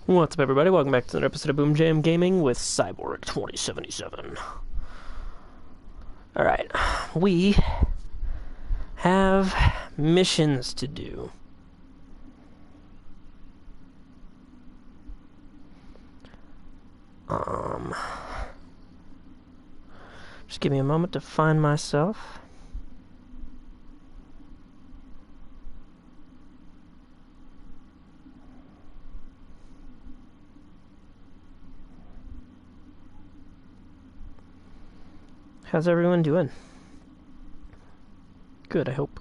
What's up, everybody? Welcome back to another episode of BoomJamGaming with Cyborg 2077. Alright, we have missions to do. Just give me a moment to find myself. How's everyone doing? Good, I hope.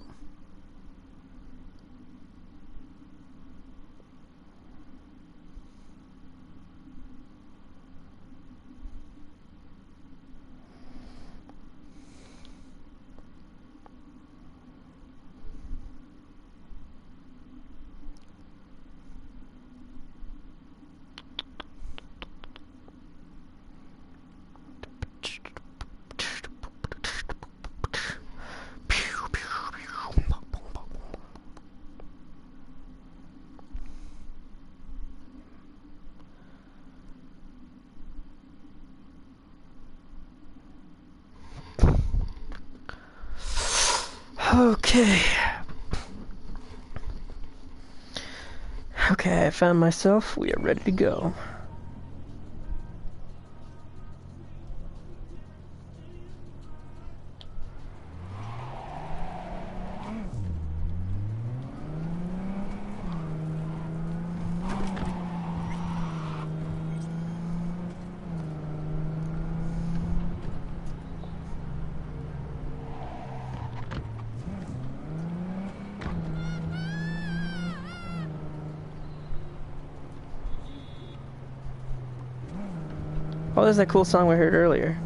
Okay. Okay, I found myself. We are ready to go. Oh, there's that cool song we heard earlier.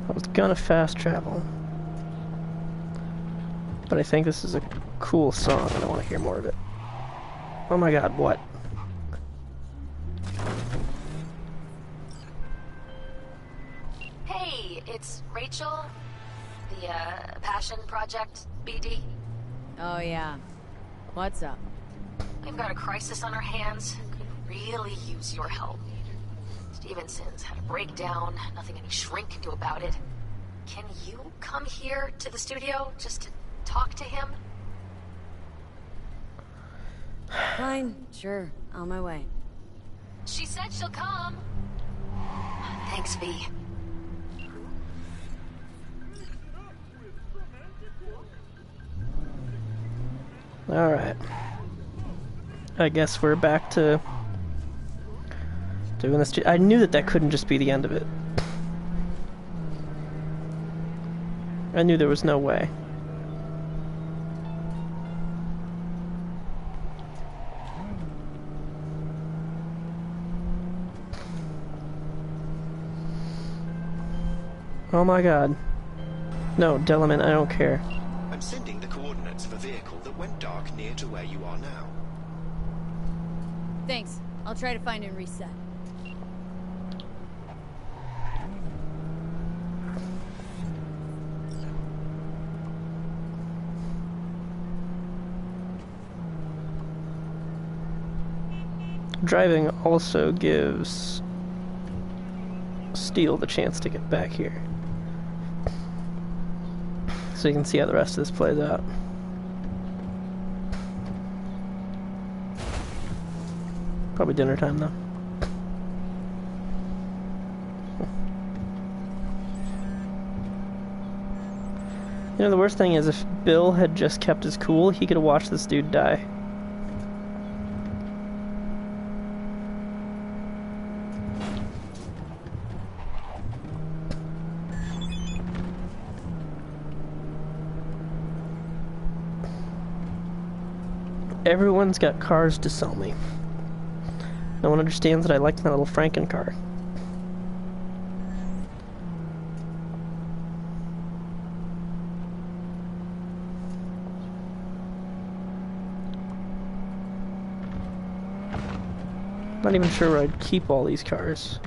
I was gonna fast travel, but I think this is a cool song and I want to hear more of it. Oh my god, what? Hey, it's Rachel, the Passion Project BD. Oh yeah. What's up? We've got a crisis on our hands. Could really use your help. Stevenson's had a breakdown, nothing any shrink can do about it. Can you come here to the studio just to talk to him? Fine, sure. On my way. She said she'll come. Thanks, V. Alright. I guess we're back to doing this. I knew that couldn't just be the end of it. I knew there was no way. Oh my god. No, Delamain, I don't care. I'm sending the coordinates of a vehicle that went dark near to where you are now. Thanks. I'll try to find and reset. Driving also gives Steel the chance to get back here. So you can see how the rest of this plays out. Probably dinner time though. You know, the worst thing is if Bill had just kept his cool, he could have watched this dude die. Everyone's got cars to sell me. No one understands that I like my little Franken car. Not even sure where I'd keep all these cars.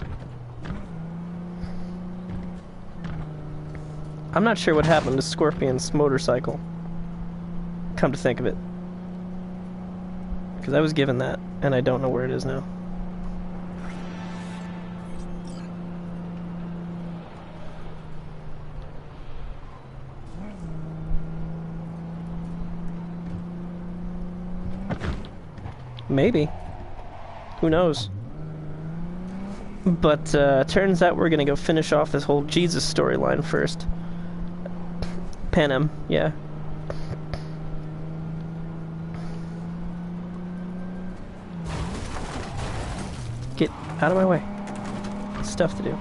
I'm not sure what happened to Scorpion's motorcycle. Come to think of it. Because I was given that, and I don't know where it is now. Maybe. Who knows? But turns out we're gonna go finish off this whole Jesus storyline first. Panem, yeah. Get out of my way. Stuff to do.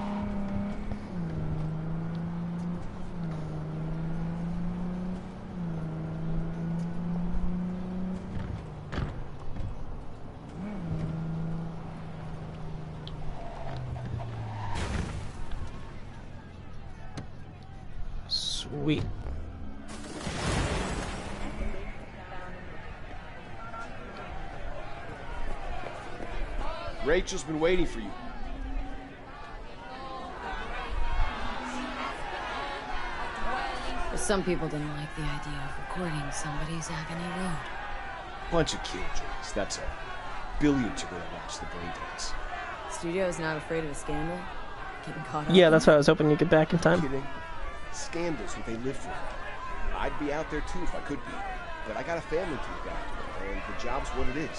Sweet. Rachel's been waiting for you. Some people didn't like the idea of recording somebody's agony road. Bunch of killjoys, that's all. Billions are gonna watch the braindance. Studio's not afraid of a scandal? Getting caught up? Yeah, that's why I was hoping you get back in time. Kidding. Scandals what they live for. I'd be out there too if I could be. But I got a family to look after, and the job's what it is.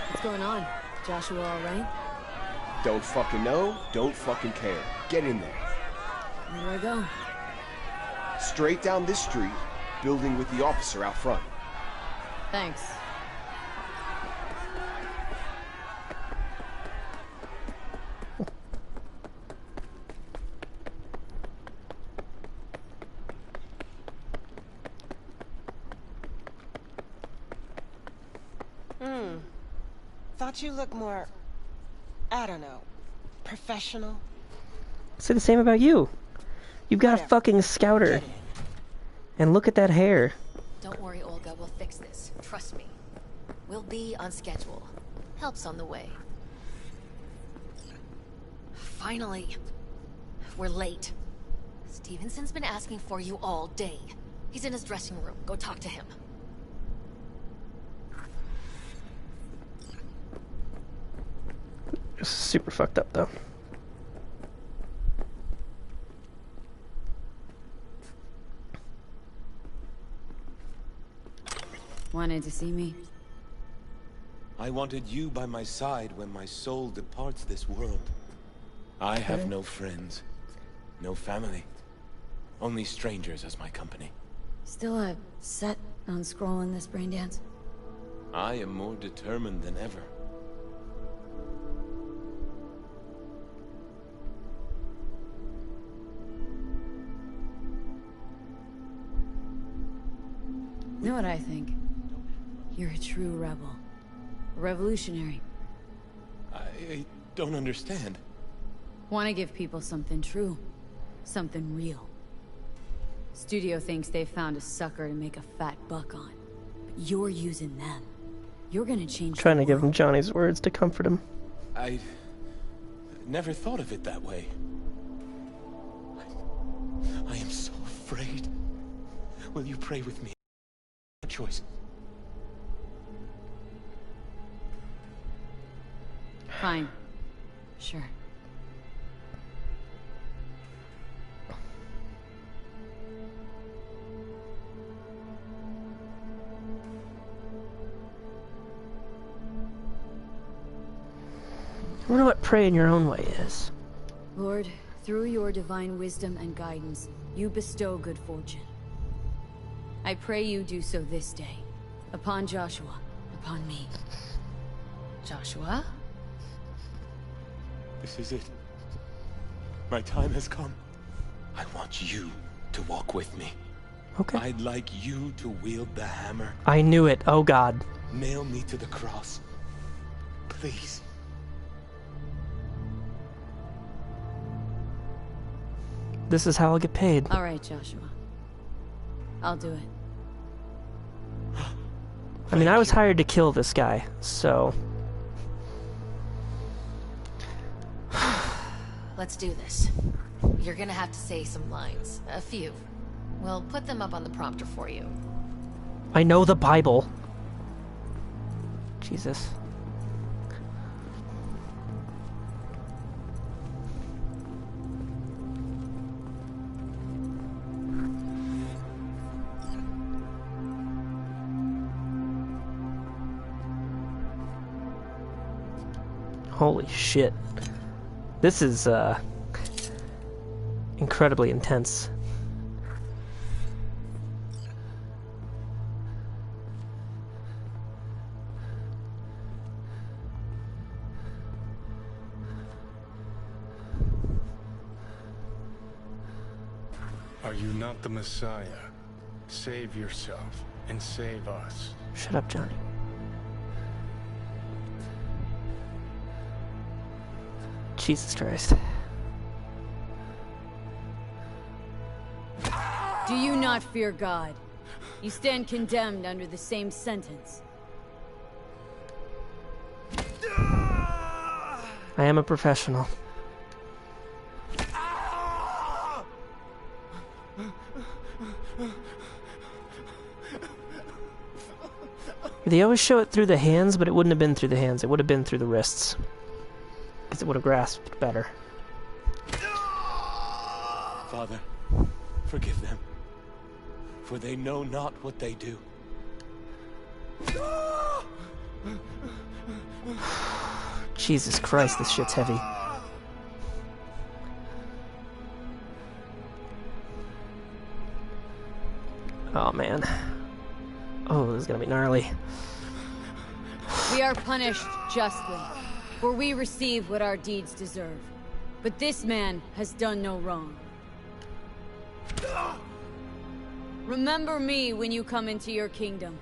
What's going on? Joshua alright? Don't fucking know, don't fucking care. Get in there. Where do I go? Straight down this street, building with the officer out front. Thanks. Thought you looked more, I don't know, professional. Say the same about you. You've got a Whatever. fucking scouter. And look at that hair. Don't worry, Olga. We'll fix this. Trust me. We'll be on schedule. Help's on the way. Finally. We're late. Stevenson's been asking for you all day. He's in his dressing room. Go talk to him. This is super fucked up, though. Wanted to see me? I wanted you by my side when my soul departs this world. I have no friends, no family, only strangers as my company. Still set on scrolling this brain dance? I am more determined than ever. You know what I think? You're a true rebel. A revolutionary. I don't understand. Want to give people something true. Something real. Studio thinks they've found a sucker to make a fat buck on. But you're using them. You're gonna change Trying to the give him world. Johnny's words to comfort him. I never thought of it that way. I am so afraid. Will you pray with me? No choice. Fine. Sure. I wonder what praying your own way is. Lord, through your divine wisdom and guidance, you bestow good fortune. I pray you do so this day. Upon Joshua, upon me. Joshua? This is it. My time has come. I want you to walk with me. Okay. I'd like you to wield the hammer. I knew it. Oh god. Nail me to the cross. Please. This is how I'll get paid. All right, Joshua. I'll do it. I mean, I was hired to kill this guy, so... Let's do this. You're gonna have to say some lines. A few. We'll put them up on the prompter for you. I know the Bible. Jesus. Holy shit. This is, incredibly intense. Are you not the Messiah? Save yourself and save us. Shut up, Johnny. Jesus Christ. Do you not fear God? You stand condemned under the same sentence. I am a professional. They always show it through the hands, but it wouldn't have been through the hands. It would have been through the wrists. Because it would have grasped better. Father, forgive them, for they know not what they do. Jesus Christ, this shit's heavy. Oh, man. Oh, this is gonna be gnarly. We are punished justly, for we receive what our deeds deserve. But this man has done no wrong. Remember me when you come into your kingdom.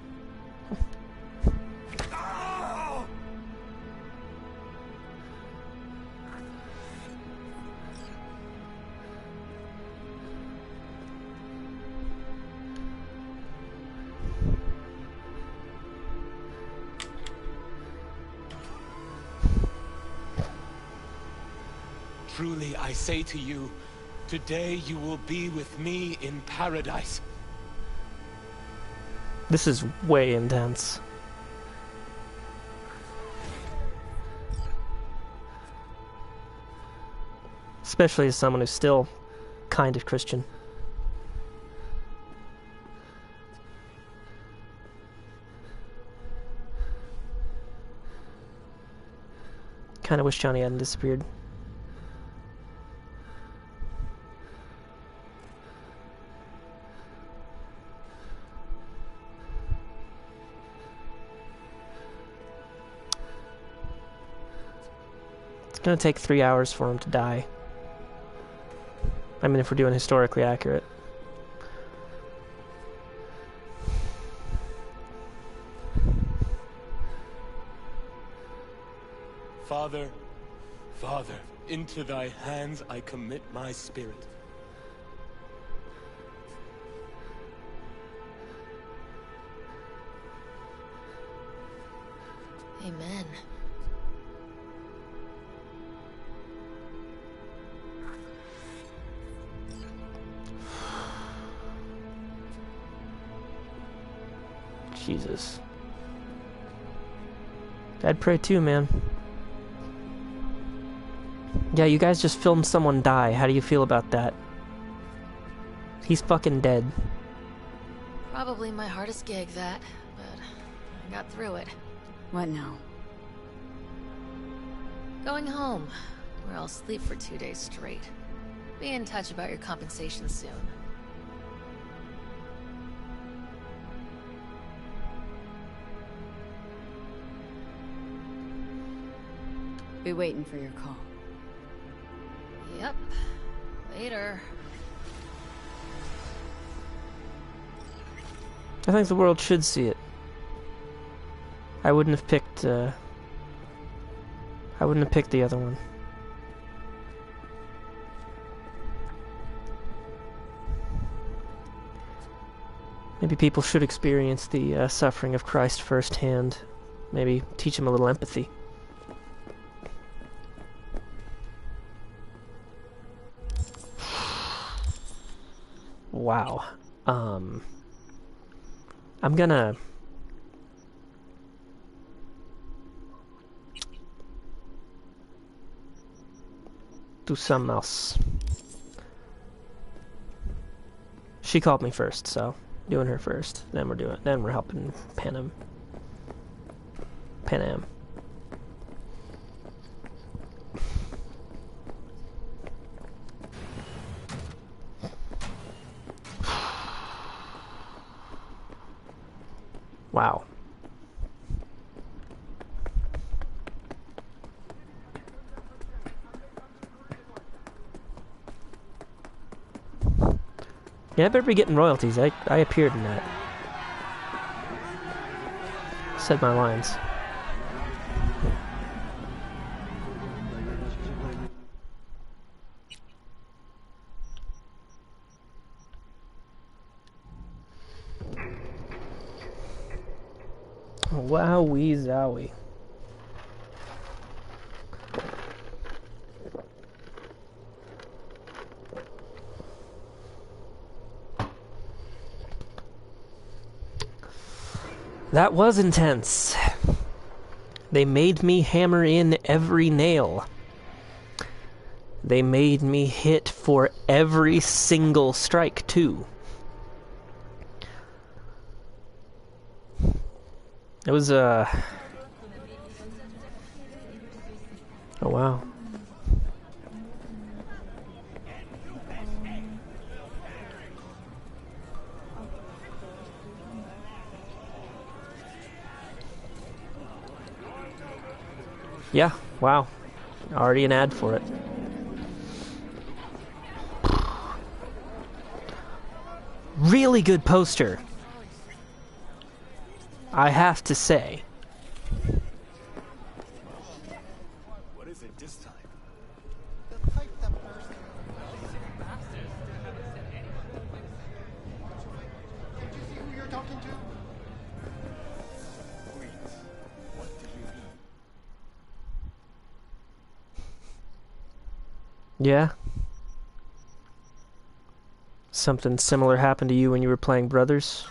Truly, I say to you, today you will be with me in paradise. This is way intense. Especially as someone who's still kind of Christian. Kinda wish Johnny hadn't disappeared. It's gonna take 3 hours for him to die. I mean, if we're doing historically accurate. Father, Father, into thy hands I commit my spirit. Amen. Jesus. I'd pray too, man. Yeah, you guys just filmed someone die. How do you feel about that? He's fucking dead. Probably my hardest gig, that, but I got through it. What now? Going home, where I'll sleep for 2 days straight. Be in touch about your compensation soon. Be waiting for your call. Yep. Later. I think the world should see it. I wouldn't have picked, I wouldn't have picked the other one. Maybe people should experience the suffering of Christ firsthand. Maybe teach them a little empathy. Wow. I'm gonna... do something else. She called me first, so doing her first. Then we're helping Panam. Wow. Yeah, I better be getting royalties. I appeared in that. Said my lines. Wowee zowie. That was intense. They made me hammer in every nail. They made me hit for every single strike, too. It was, Oh, wow. Yeah, wow. Already an ad for it. Really good poster, I have to say. What is it this time? Did you see who you're talking to? Please, what do you mean? Yeah? Something similar happened to you when you were playing Brothers?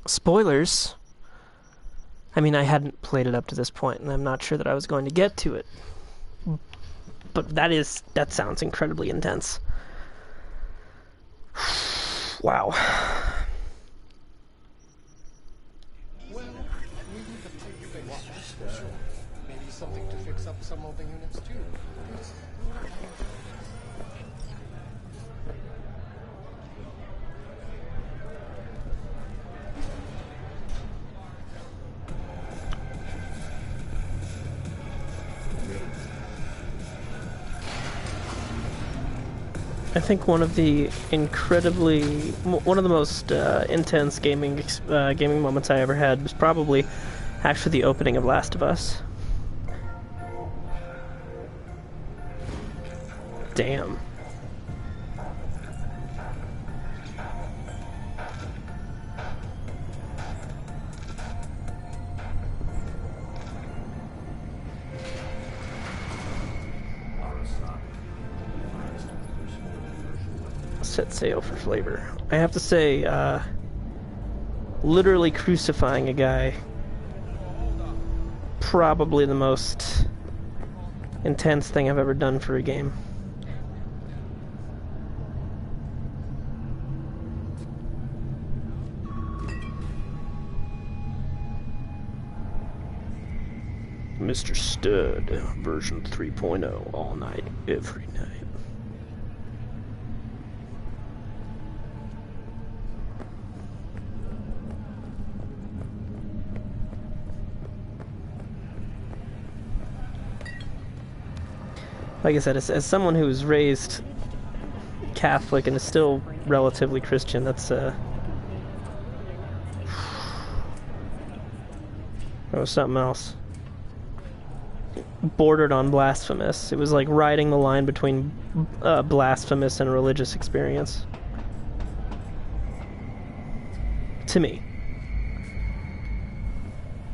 Spoilers. I mean, I hadn't played it up to this point, and I'm not sure that I was going to get to it. But that sounds incredibly intense. Wow. Well, maybe the two things special. Maybe something to fix up some of the units too. I think one of the most intense gaming moments I ever had was probably actually the opening of Last of Us. Damn. set sail for flavor. I have to say, literally crucifying a guy, probably the most intense thing I've ever done for a game. Mr. Stud, version 3.0, all night, every night. Like I said, as someone who was raised Catholic and is still relatively Christian, that's that was something else. Bordered on blasphemous. It was like riding the line between blasphemous and religious experience. To me.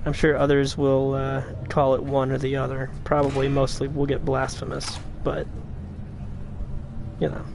I'm sure others will call it one or the other. Probably mostly will get blasphemous, but, you know.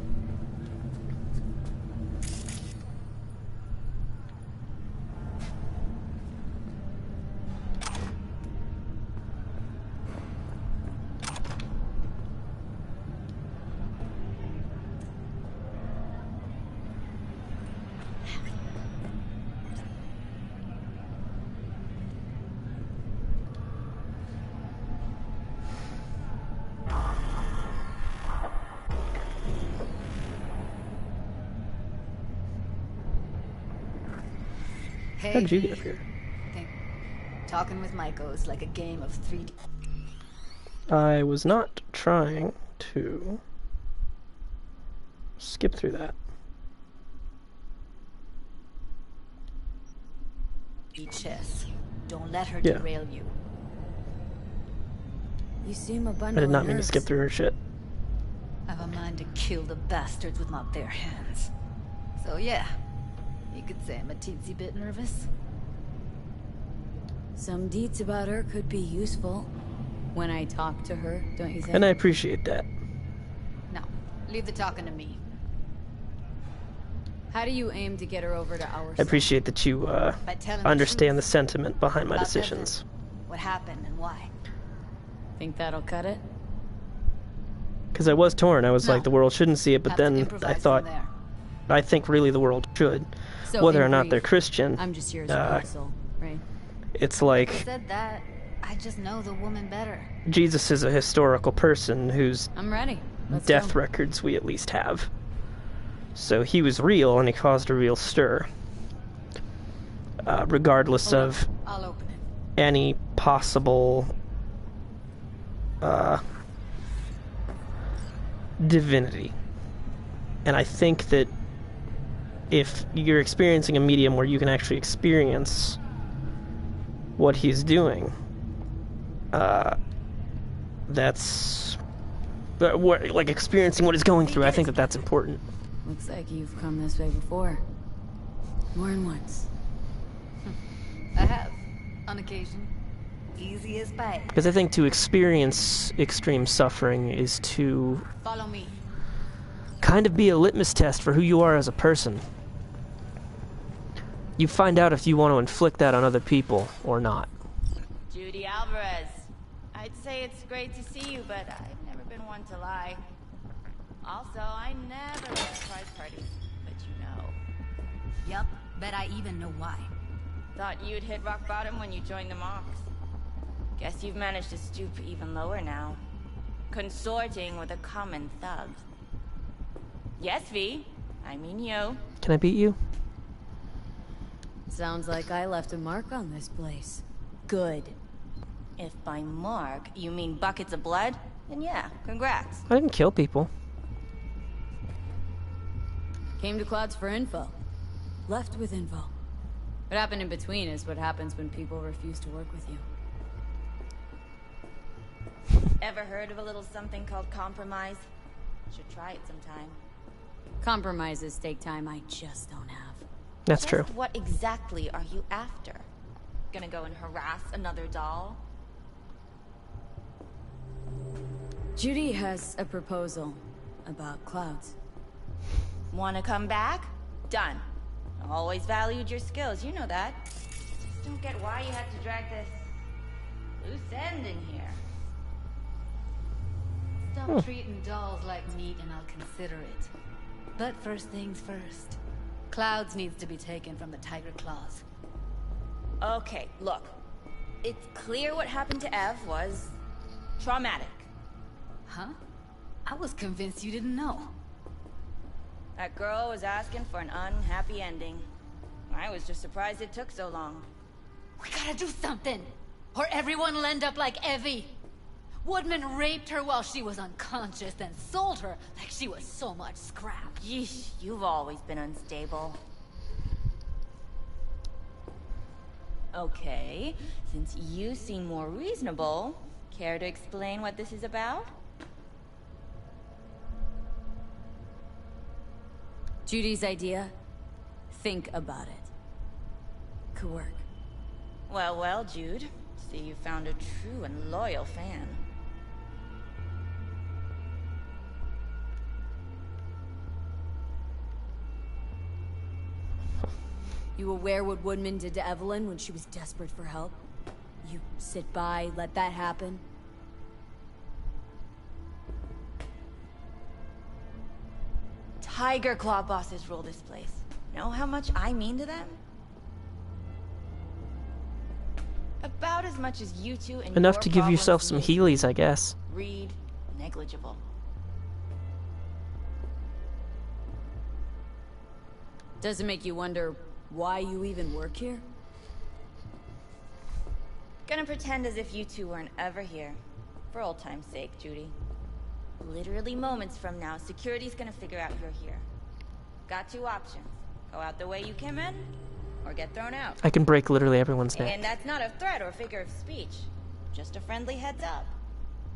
How did you get up here? Talking with Myko's like a game of 3D. I was not trying to skip through that. Chess. Don't let her derail you. You seem a bundle. I did not mean to skip through her shit. I have a mind to kill the bastards with my bare hands. So yeah. You could say I'm a teensy bit nervous. Some deeds about her could be useful when I talk to her, don't you think? And I appreciate that. No, leave the talking to me. How do you aim to get her over to our side? I appreciate that you understand the sentiment behind my decisions. What happened and why? Think that'll cut it? Because I was torn. I was like, the world shouldn't see it, but then I thought, I think really the world should. So whether or not they're Christian, I'm just here as a vessel, right? It's like, said that, I just know the woman better. Jesus is a historical person whose I'm ready. Death records we at least have. So he was real and he caused a real stir. Regardless of I'll open it. any possible divinity. And I think that if you're experiencing a medium where you can actually experience what he's doing, that's like experiencing what he's going through. I think that that's important. Looks like you've come this way before. More than once. I have, on occasion. Easy as pie. Because I think to experience extreme suffering is to follow me. Kind of be a litmus test for who you are as a person. You find out if you want to inflict that on other people or not. Judy Alvarez. I'd say it's great to see you, but I've never been one to lie. Also, I never run surprise parties, but you know. Yup, bet I even know why. Thought you'd hit rock bottom when you joined the Mox. Guess you've managed to stoop even lower now. Consorting with a common thug. Yes, V. I mean you. Can I beat you? Sounds like I left a mark on this place. Good. If by mark you mean buckets of blood, then yeah, congrats. I didn't kill people. Came to Clouds for info. Left with info. What happened in between is what happens when people refuse to work with you. Ever heard of a little something called compromise? Should try it sometime. Compromises take time I just don't have. That's true. What exactly are you after? Gonna go and harass another doll? Judy has a proposal about Clouds. Want to come back? Done. Always valued your skills, you know that. Just don't get why you had to drag this loose end in here. Stop treating dolls like meat and I'll consider it. But first things first. Clouds needs to be taken from the tiger claws. Okay, look. It's clear what happened to Ev was traumatic. Huh? I was convinced you didn't know. That girl was asking for an unhappy ending. I was just surprised it took so long. We gotta do something, or everyone will end up like Evie. Woodman raped her while she was unconscious, then sold her like she was so much scrap. Yeesh, you've always been unstable. Okay, since you seem more reasonable, care to explain what this is about? Judy's idea? Think about it. Could work. Well, well, Jude. See, you found a true and loyal fan. You aware what Woodman did to Evelyn when she was desperate for help? You sit by, let that happen? Tiger Claw bosses rule this place. Know how much I mean to them? About as much as you two and Enough your to give yourself problems some need. Heelys, I guess. Read negligible. Does it make you wonder why you even work here? Gonna pretend as if you two weren't ever here. For old time's sake, Judy. Literally moments from now, security's gonna figure out you're here. Got two options. Go out the way you came in, or get thrown out. I can break literally everyone's neck. And that's not a threat or figure of speech. Just a friendly heads up.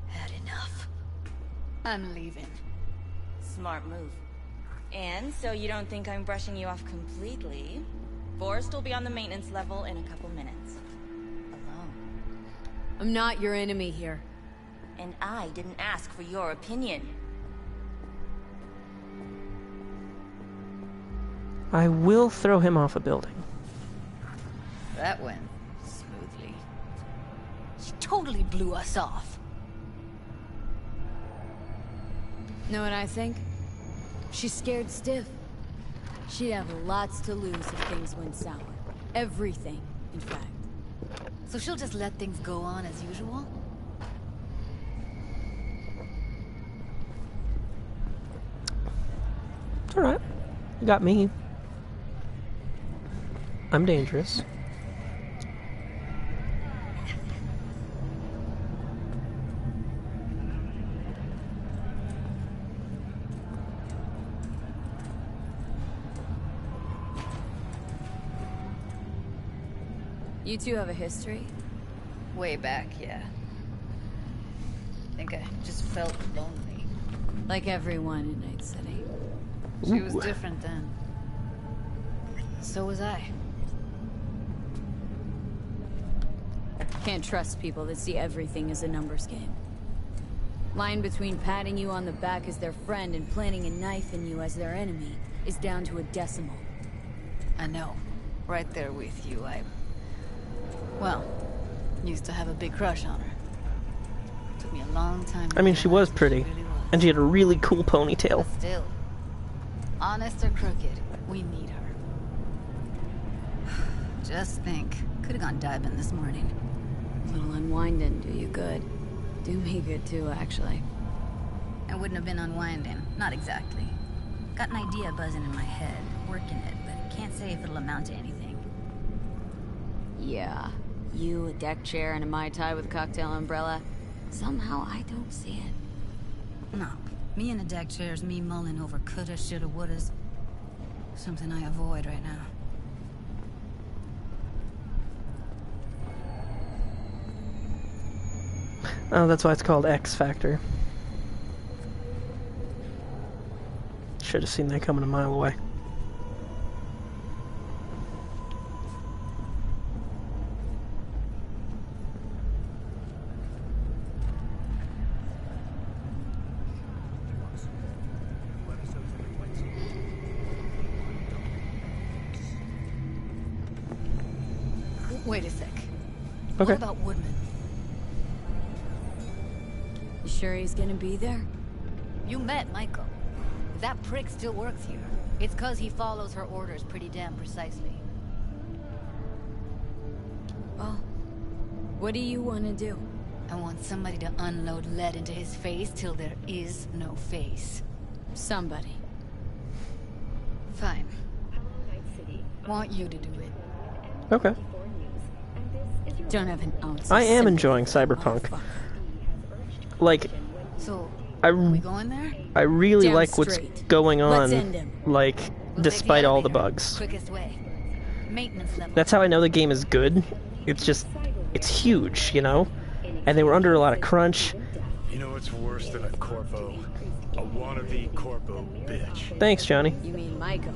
Had enough. I'm leaving. Smart move. And so you don't think I'm brushing you off completely, Forrest will be on the maintenance level in a couple minutes. Alone. I'm not your enemy here. And I didn't ask for your opinion. I will throw him off a building. That went smoothly. She totally blew us off. Know what I think? She's scared stiff. She'd have lots to lose if things went sour. Everything, in fact. So she'll just let things go on as usual? It's alright. You got me. I'm dangerous. You two have a history? Way back, yeah. Think I just felt lonely. Like everyone in Night City. She was different then. So was I. Can't trust people that see everything as a numbers game. Line between patting you on the back as their friend and planting a knife in you as their enemy is down to a decimal. I know. Right there with you, well, used to have a big crush on her. Took me a long time to I mean, she was pretty. And she had a really cool ponytail. But still, honest or crooked, we need her. Just think, could have gone diving this morning. A little unwinding do you good. Do me good too, actually. I wouldn't have been unwinding, not exactly. Got an idea buzzing in my head, working it, but can't say if it'll amount to anything. Yeah, you, a deck chair, and a Mai Tai with a cocktail umbrella. Somehow I don't see it. No, me in a deck chair is me mulling over coulda, shoulda, wouldas. Something I avoid right now. Oh, that's why it's called X Factor. Should have seen that coming a mile away. Wait a sec. Okay. What about Woodman? You sure he's gonna be there? You met Michael. If that prick still works here, it's cause he follows her orders pretty damn precisely. Well, what do you want to do? I want somebody to unload lead into his face till there is no face. Somebody. Fine. Want you to do it. Okay. Don't have an ounce. I am enjoying Cyberpunk. Like, So, I we going there? I really Damn like what's straight. going Let's on. end him. Like, We'll despite take the all the elevator. bugs. Quickest way. Maintenance level. That's how I know the game is good. It's just, it's huge, you know? And they were under a lot of crunch. You know what's worse than a corpo? A wannabe corpo bitch. Thanks, Johnny. You mean Michael?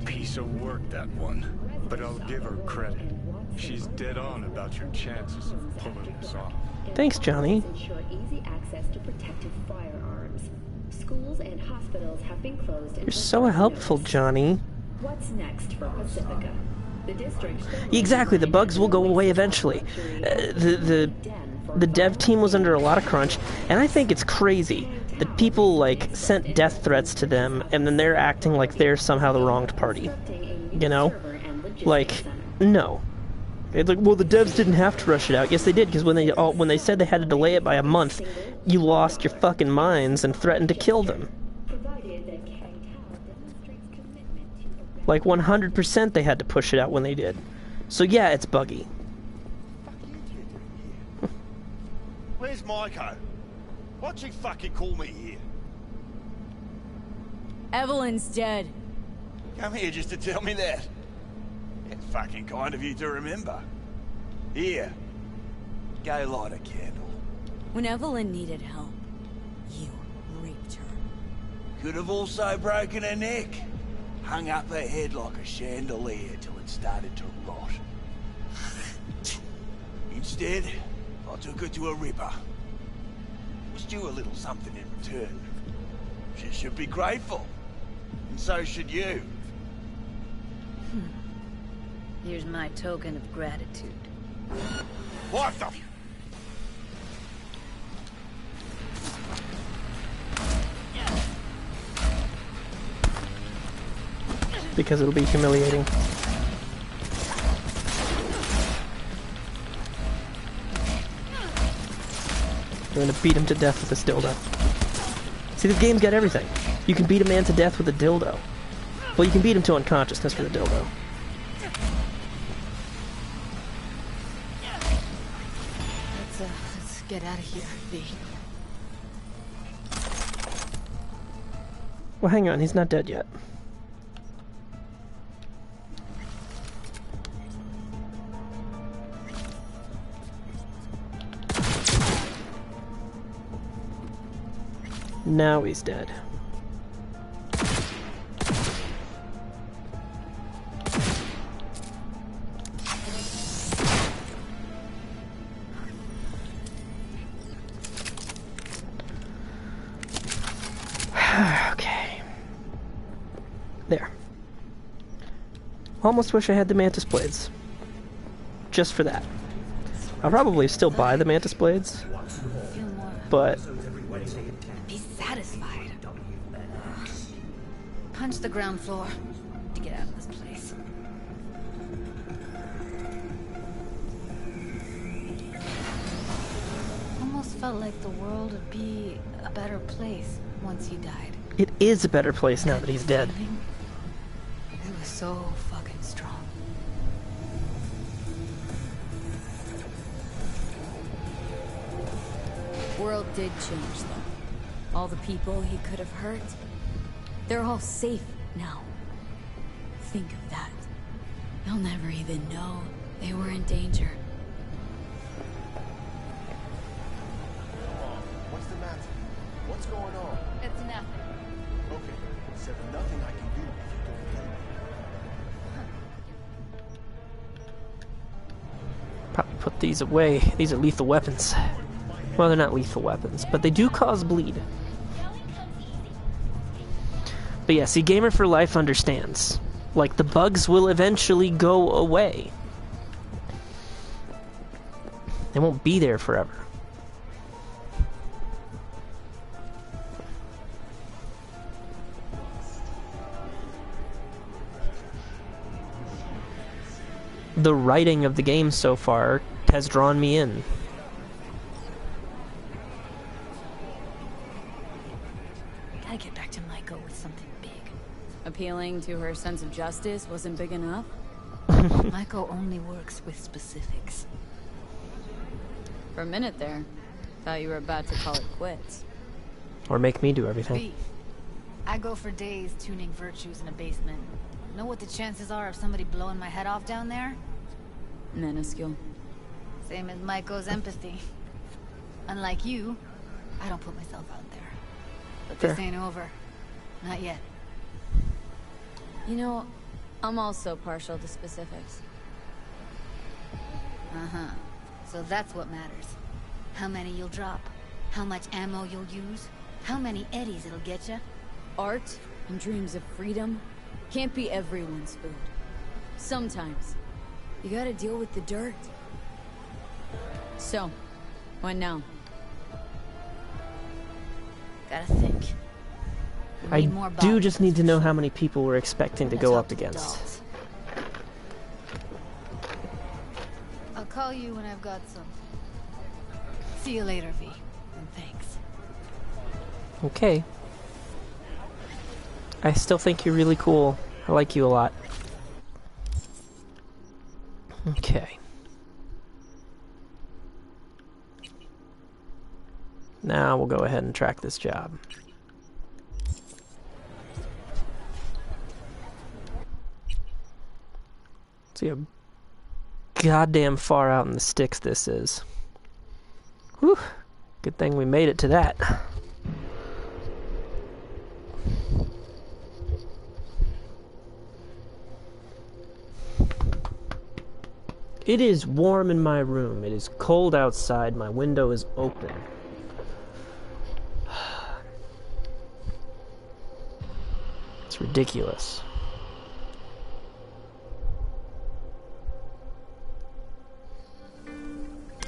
Piece of work, that one. But I'll give her credit. She's dead on about your chances of pulling this off. Thanks, Johnny. Ensure easy access to protected firearms. Schools and hospitals have been closed. You're so helpful, Johnny. What's next for Pacifica? The district. Exactly, the bugs will go away eventually. The dev team was under a lot of crunch, and I think it's crazy that people, like, sent death threats to them, and then they're acting like they're somehow the wronged party. You know? Like, no. It's like, well, the devs didn't have to rush it out. Yes, they did, because when they said they had to delay it by a month, you lost your fucking minds and threatened to kill them. Like, 100% they had to push it out when they did. So yeah, it's buggy. Where's Maiko? Why'd she fucking call me here? Evelyn's dead. Come here just to tell me that. It's fucking kind of you to remember. Here. Go light a candle. When Evelyn needed help, you raped her. Could have also broken her neck. Hung up her head like a chandelier till it started to rot. Instead, I took her to a ripper. Was due a little something in return. She should be grateful. And so should you. Here's my token of gratitude. What the... Because it'll be humiliating. You're gonna beat him to death with this dildo. See, this game's got everything. You can beat a man to death with a dildo. Well, you can beat him to unconsciousness with a dildo. Let's get out of here, V. Well, hang on, he's not dead yet. Now he's dead. Okay. There. Almost wish I had the mantis blades. Just for that. I'll probably still buy the mantis blades. But Be satisfied. Punch the ground floor to get out of this place. Almost felt like the world would be a better place once he died. it is a better place now that he's dead. It was so fucking strong. World did change, though. All the people he could have hurt, they're all safe now. Think of that. They'll never even know they were in danger. What's the matter? What's going on? It's nothing. Okay, so there's nothing I can do if you don't kill me. Probably put these away. These are lethal weapons. Well, they're not lethal weapons, but they do cause bleed. But yeah, see, Gamer for Life understands. Like, the bugs will eventually go away. They won't be there forever. The writing of the game so far has drawn me in. Gotta get back to Maiko with something big. Appealing to her sense of justice wasn't big enough? Maiko only works with specifics. For a minute there, thought you were about to call it quits. Or make me do everything. Beef. I go for days tuning virtues in a basement. Know what the chances are of somebody blowing my head off down there? Minuscule. Same as Maiko's empathy. Unlike you, I don't put myself out there. But this ain't over. Not yet. You know, I'm also partial to specifics. Uh-huh. So that's what matters. How many you'll drop. How much ammo you'll use. How many eddies it'll get you. Art and dreams of freedom can't be everyone's food. Sometimes, you gotta deal with the dirt. So, what now? Gotta think. I do just need to know how many people we're expecting to go up against. I'll call you when I've got some. See you later, V. And thanks. Okay. I still think you're really cool. I like you a lot. Okay. Now we'll go ahead and track this job. See how goddamn far out in the sticks this is. Whew. Good thing we made it to that. It is warm in my room. It is cold outside. My window is open. It's ridiculous.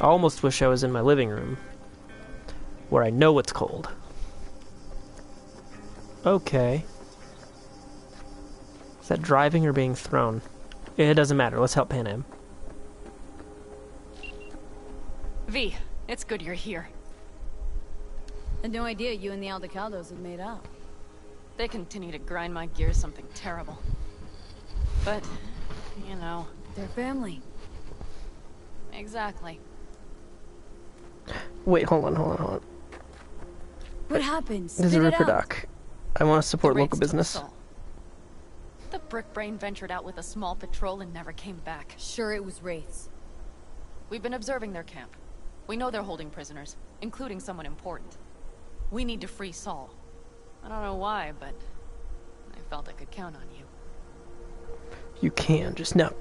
I almost wish I was in my living room, where I know it's cold. Okay. Is that driving or being thrown? It doesn't matter. Let's help Pan Am. V, it's good you're here. Had no idea you and the Aldecaldos had made up. They continue to grind my gears something terrible. But, you know... They're family. Exactly. Wait, hold on. What happened? This is a Ripper Doc. I want to support local business. The Brick Brain ventured out with a small patrol and never came back. Sure, it was wraiths. We've been observing their camp. We know they're holding prisoners, including someone important. We need to free Saul. I don't know why, but I felt I could count on you. You can, just no.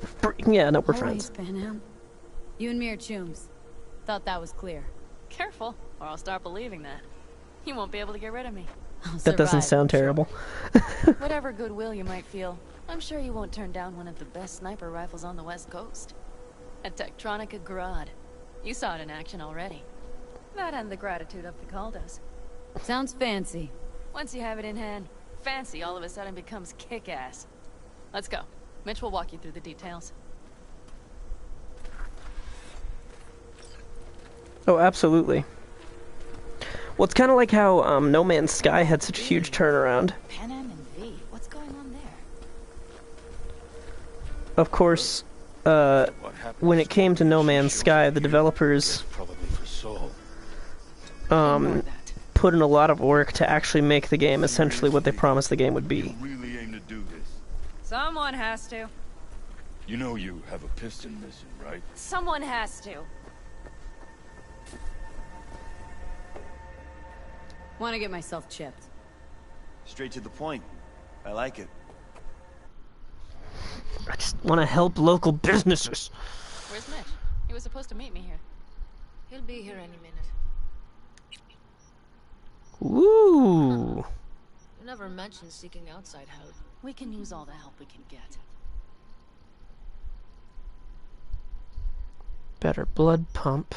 Yeah, no, we're friends. Pan Am. You and me are chooms. Thought that was clear. Careful, or I'll start believing that. You won't be able to get rid of me. That doesn't sound terrible. Whatever goodwill you might feel, I'm sure you won't turn down one of the best sniper rifles on the West Coast. A Tektronica Grad. You saw it in action already. That and the gratitude of the Caldos. Sounds fancy. Once you have it in hand, fancy all of a sudden becomes kick-ass. Let's go. Mitch will walk you through the details. Oh, absolutely. Well, it's kind of like how No Man's Sky had such a huge turnaround. Pan Am and V, what's going on there? Of course, when it came to No Man's Sky, the developers put in a lot of work to actually make the game essentially what they promised the game would be. Really aim to do this? Someone has to. You know you have a piston mission, right? Someone has to. Want to get myself chipped. Straight to the point. I like it. I just want to help local businesses. Where's Mitch? He was supposed to meet me here. He'll be here any minute. Ooh. You never mentioned seeking outside help. We can use all the help we can get. Better blood pump.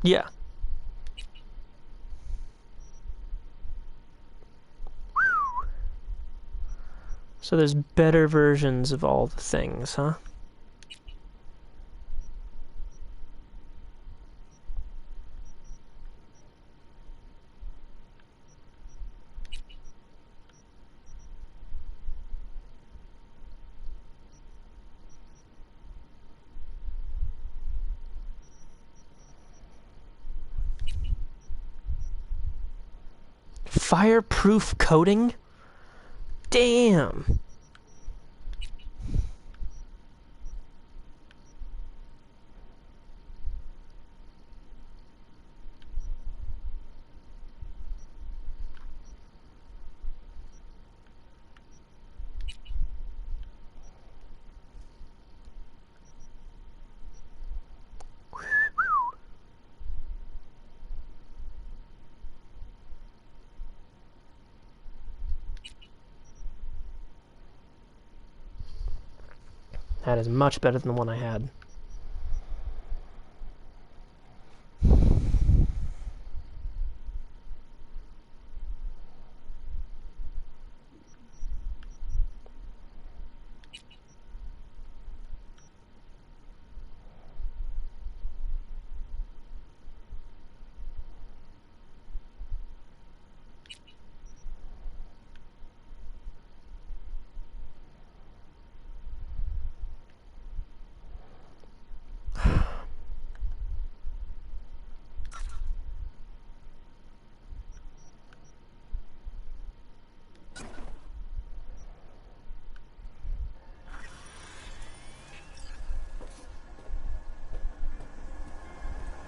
Yeah. So there's better versions of all the things, huh? Fireproof coating? Damn. That is much better than the one I had.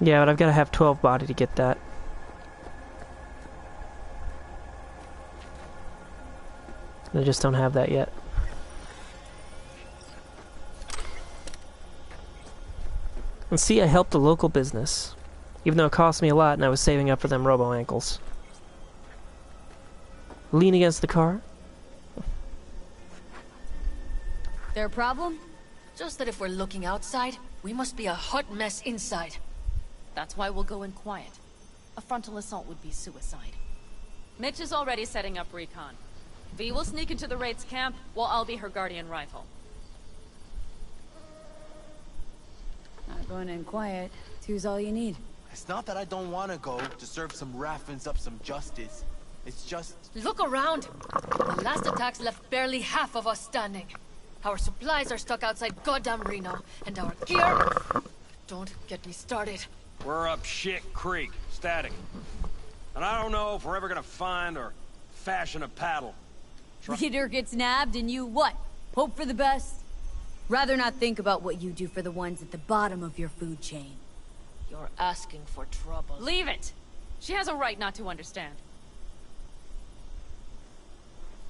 Yeah, but I've got to have 12 body to get that. I just don't have that yet. And see, I helped a local business. Even though it cost me a lot and I was saving up for them robo-ankles. Lean against the car. Their problem? Just that if we're looking outside, we must be a hot mess inside. That's why we'll go in quiet. A frontal assault would be suicide. Mitch is already setting up recon. V will sneak into the Wraith's camp, while I'll be her guardian rifle. Not going in quiet. Two's all you need. It's not that I don't want to go to serve some Raffens up some justice. It's just... Look around! The last attacks left barely half of us standing. Our supplies are stuck outside goddamn Reno, and our gear... Don't get me started. We're up Shit Creek, static. And I don't know if we're ever gonna find or fashion a paddle. Leader gets nabbed and you what? Hope for the best? Rather not think about what you do for the ones at the bottom of your food chain. You're asking for trouble. Leave it! She has a right not to understand.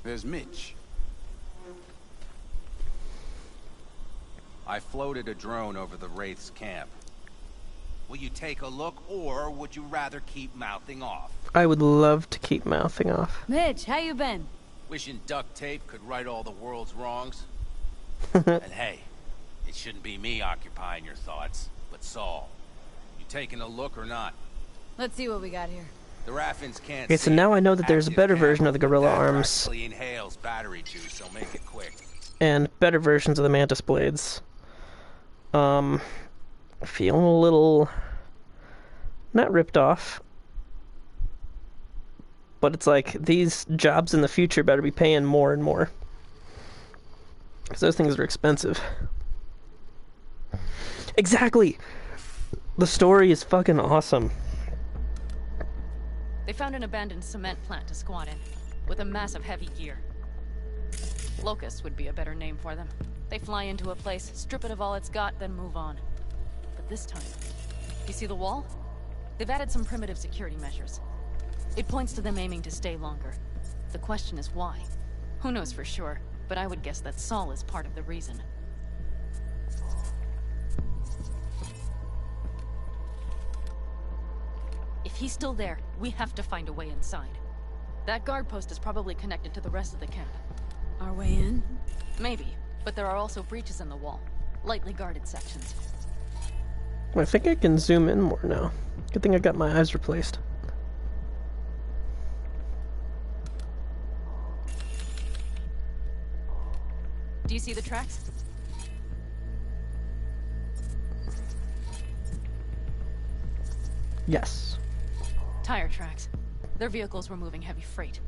There's Mitch. I floated a drone over the Wraith's camp. Will you take a look, or would you rather keep mouthing off? I would love to keep mouthing off. Mitch, how you been? Wishing duct tape could right all the world's wrongs. And hey, it shouldn't be me occupying your thoughts, but Saul. You taking a look or not? Let's see what we got here. The Raffens can't. Okay, so now I know that there's a better version of the Gorilla Arms. Inhales battery juice, so make it quick. And better versions of the Mantis Blades. Feeling a little... not ripped off. But it's like, these jobs in the future better be paying more and more. Because those things are expensive. Exactly! The story is fucking awesome. They found an abandoned cement plant to squat in, with a massive heavy gear. Locusts would be a better name for them. They fly into a place, strip it of all it's got, then move on. But this time, you see the wall? They've added some primitive security measures. It points to them aiming to stay longer. The question is why? Who knows for sure, but I would guess that Saul is part of the reason. he's still there, we have to find a way inside. That guard post is probably connected to the rest of the camp. Our way in? Maybe, but there are also breaches in the wall. Lightly guarded sections. I think I can zoom in more now. Good thing I got my eyes replaced. Do you see the tracks? Yes. Tire tracks. Their vehicles were moving heavy freight.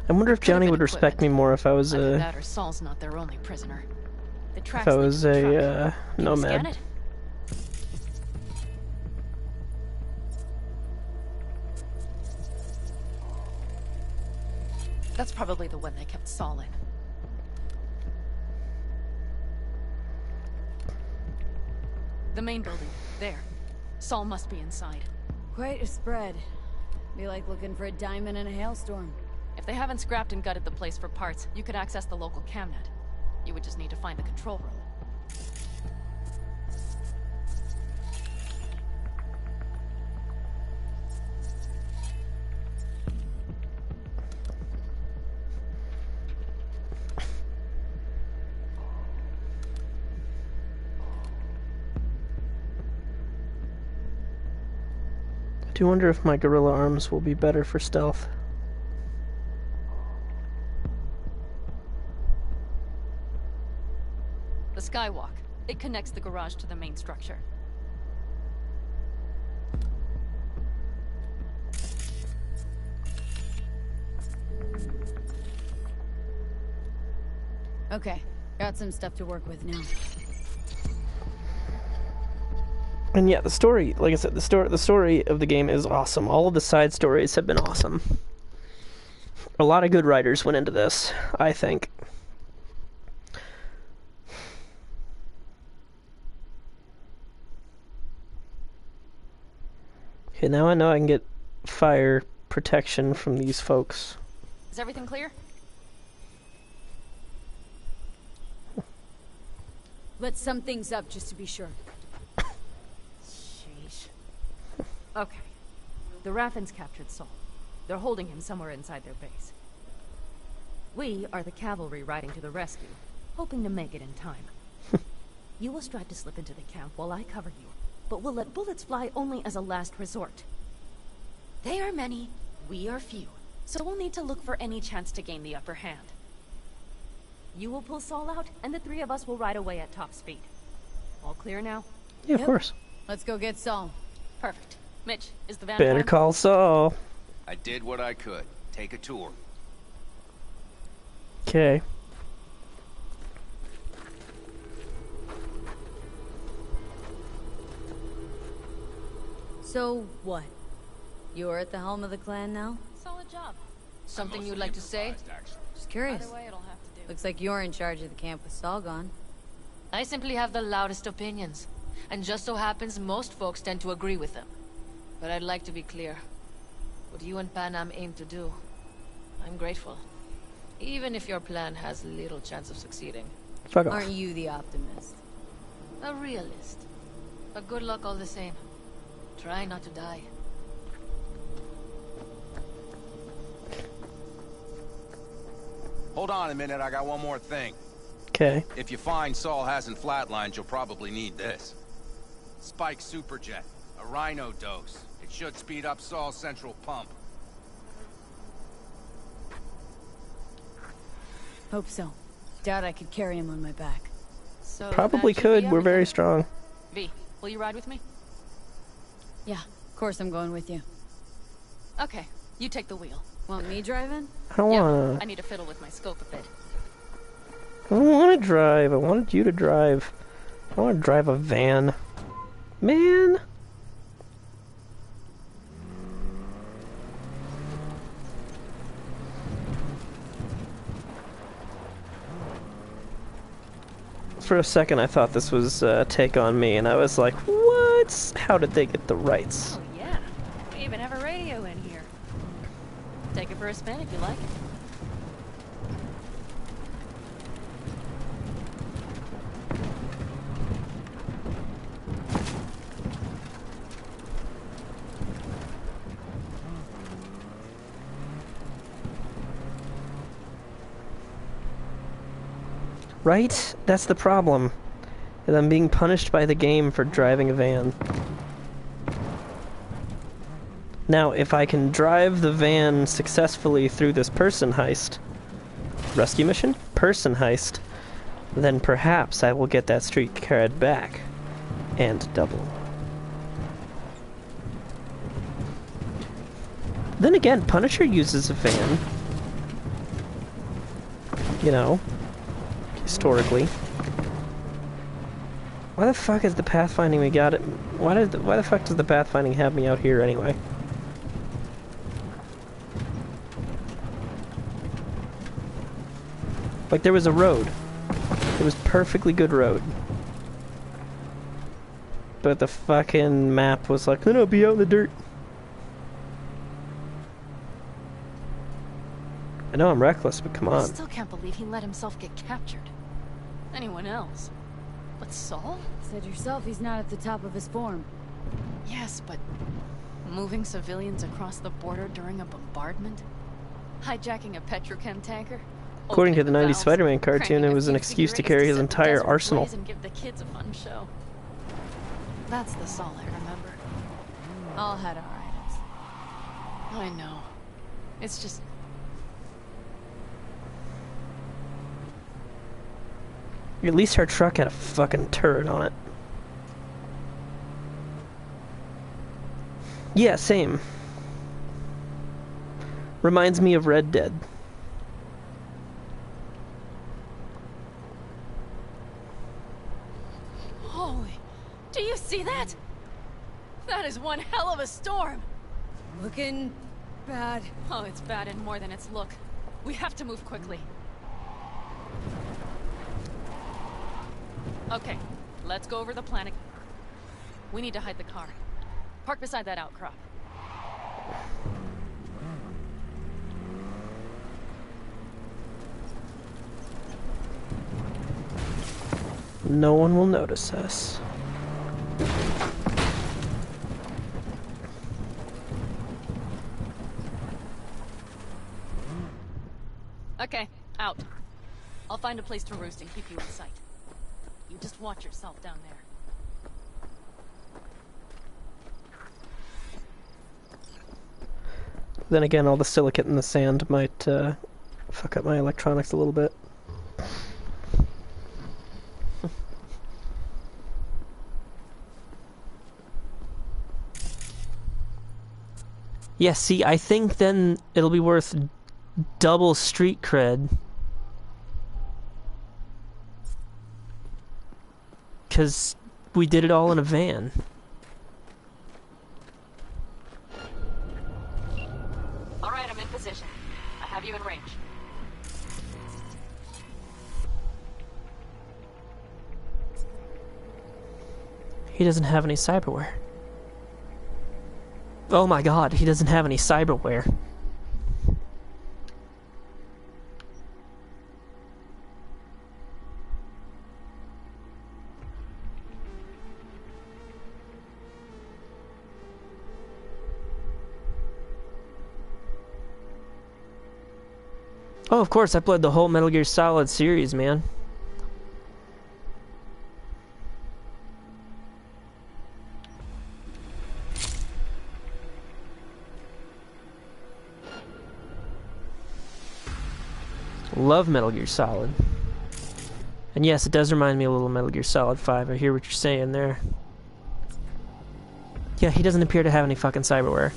I wonder if Johnny would respect me more if I was Either that or Saul's not their only prisoner. The tracks if I was lead to the a truck. Can you scan nomad. it? That's probably the one they kept Saul in. The main building. There. Saul must be inside. Quite a spread. Be like looking for a diamond in a hailstorm. If they haven't scrapped and gutted the place for parts, you could access the local camnet. You would just need to find the control room. I do wonder if my gorilla arms will be better for stealth. The skywalk. It connects the garage to the main structure. Okay, got some stuff to work with now. And yeah, the story, like I said, the story of the game is awesome. All of the side stories have been awesome. A lot of good writers went into this, I think. Okay, now I know I can get fire protection from these folks. Is everything clear? Let's sum things up just to be sure. Sheesh. Okay. The Raffens captured Saul. They're holding him somewhere inside their base. We are the cavalry riding to the rescue, hoping to make it in time. You will strive to slip into the camp while I cover you, but we'll let bullets fly only as a last resort. They are many, we are few, so we'll need to look for any chance to gain the upper hand. You will pull Saul out, and the three of us will ride away at top speed. All clear now? Yeah, of course. Let's go get Saul. Perfect. Mitch, is the van Better warm? call Saul. I did what I could. Take a tour. Okay. So, what? You're at the helm of the clan now? Solid job. Something you'd like to say? Just curious. Either way, it'll have to do. Looks like you're in charge of the camp with Saul gone. I simply have the loudest opinions. And just so happens most folks tend to agree with them. But I'd like to be clear. What you and Panam aim to do, I'm grateful. Even if your plan has little chance of succeeding. Fuck off. Aren't you the optimist? A realist. But good luck all the same. Try not to die. Hold on a minute, I got one more thing. Okay. If you find Saul hasn't flatlined, you'll probably need this. Spike Superjet, a rhino dose. It should speed up Saul's central pump. Hope so. Doubt I could carry him on my back. So Probably that should be could. We're very everything. strong. V, will you ride with me? Yeah, of course I'm going with you. Okay, you take the wheel. Want me driving? I don't wanna. I need to fiddle with my scope a bit. I don't want to drive. I wanted you to drive. I want to drive a van. Man. For a second, I thought this was Take On Me, and I was like, what? How did they get the rights? Oh yeah, we even have a radio in here. Take it for a spin if you like. Right? That's the problem. And I'm being punished by the game for driving a van. Now, if I can drive the van successfully through this person heist, rescue mission? Person heist, then perhaps I will get that street cred back. And double. Then again, Punisher uses a van. You know, historically. Why the fuck is the pathfinding we got it? Why the fuck does the pathfinding have me out here anyway? Like, there was a road. It was perfectly good road. But the fucking map was like, no, be out in the dirt. I know I'm reckless, but come on. I still can't believe he let himself get captured. Anyone else? But Saul? Said yourself he's not at the top of his form. Yes, but moving civilians across the border during a bombardment? Hijacking a petrochem tanker? According to the 90s Spider-Man cartoon, it was an excuse to carry his entire arsenal. And give the kids a fun show. That's the Saul I remember. All had our items. I know. It's just... At least our truck had a fucking turret on it. Yeah, same. Reminds me of Red Dead. Holy... Do you see that? That is one hell of a storm. Looking bad. Oh, it's bad and more than its look. We have to move quickly. Okay, let's go over the plan. We need to hide the car. Park beside that outcrop. No one will notice us. Okay, out. I'll find a place to roost and keep you in sight. You just watch yourself down there. Then again, all the silicate in the sand might fuck up my electronics a little bit. Yeah, see, I think then it'll be worth double street cred. Because we did it all in a van. Alright, I'm in position. I have you in range. He doesn't have any cyberware. Oh my god, he doesn't have any cyberware. Oh, of course, I played the whole Metal Gear Solid series, man. Love Metal Gear Solid. And yes, it does remind me a little of Metal Gear Solid 5. I hear what you're saying there. Yeah, he doesn't appear to have any fucking cyberware.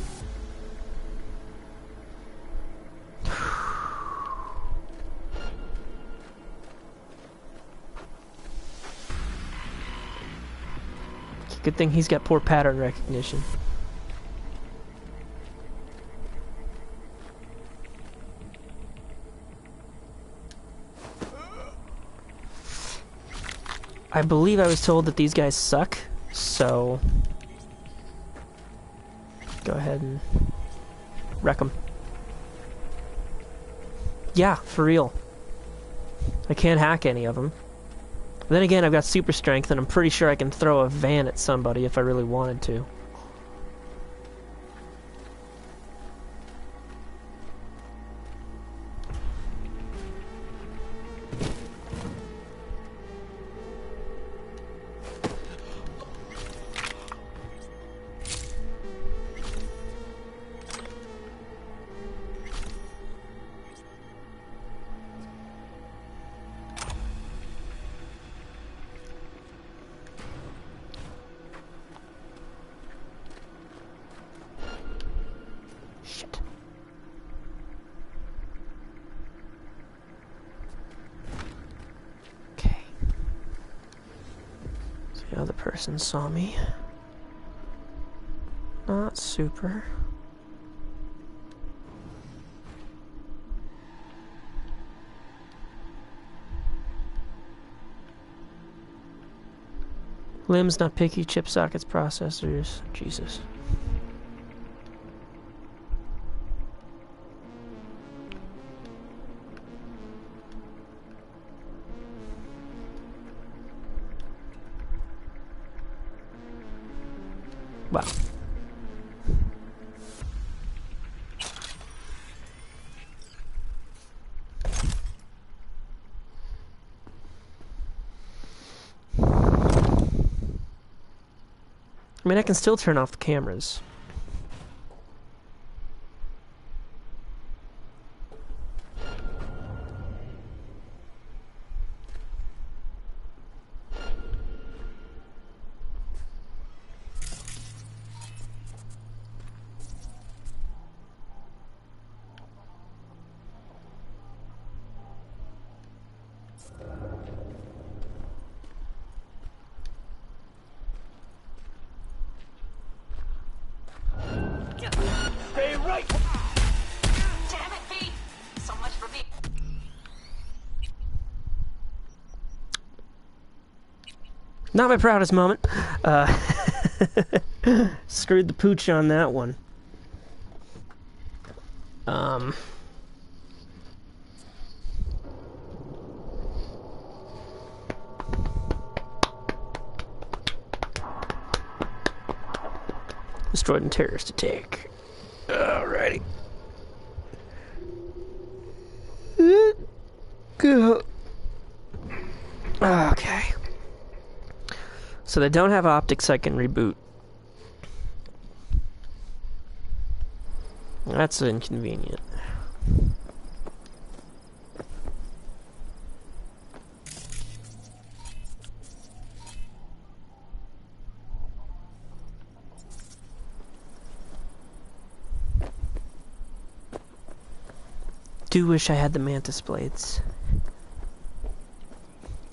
Good thing he's got poor pattern recognition. I believe I was told that these guys suck, so go ahead and wreck them. Yeah, for real. I can't hack any of them. But then again, I've got super strength, and I'm pretty sure I can throw a van at somebody if I really wanted to. person saw me. Not super. Limbs not picky, chip sockets, processors. Jesus. Wow. I mean, I can still turn off the cameras. Stay right! Damn it, V! So much for me. Not my proudest moment. Screwed the pooch on that one. Destroyed in terrorist attack. Alrighty. Go. Okay. So they don't have optics I can reboot. That's inconvenient. Do wish I had the mantis blades.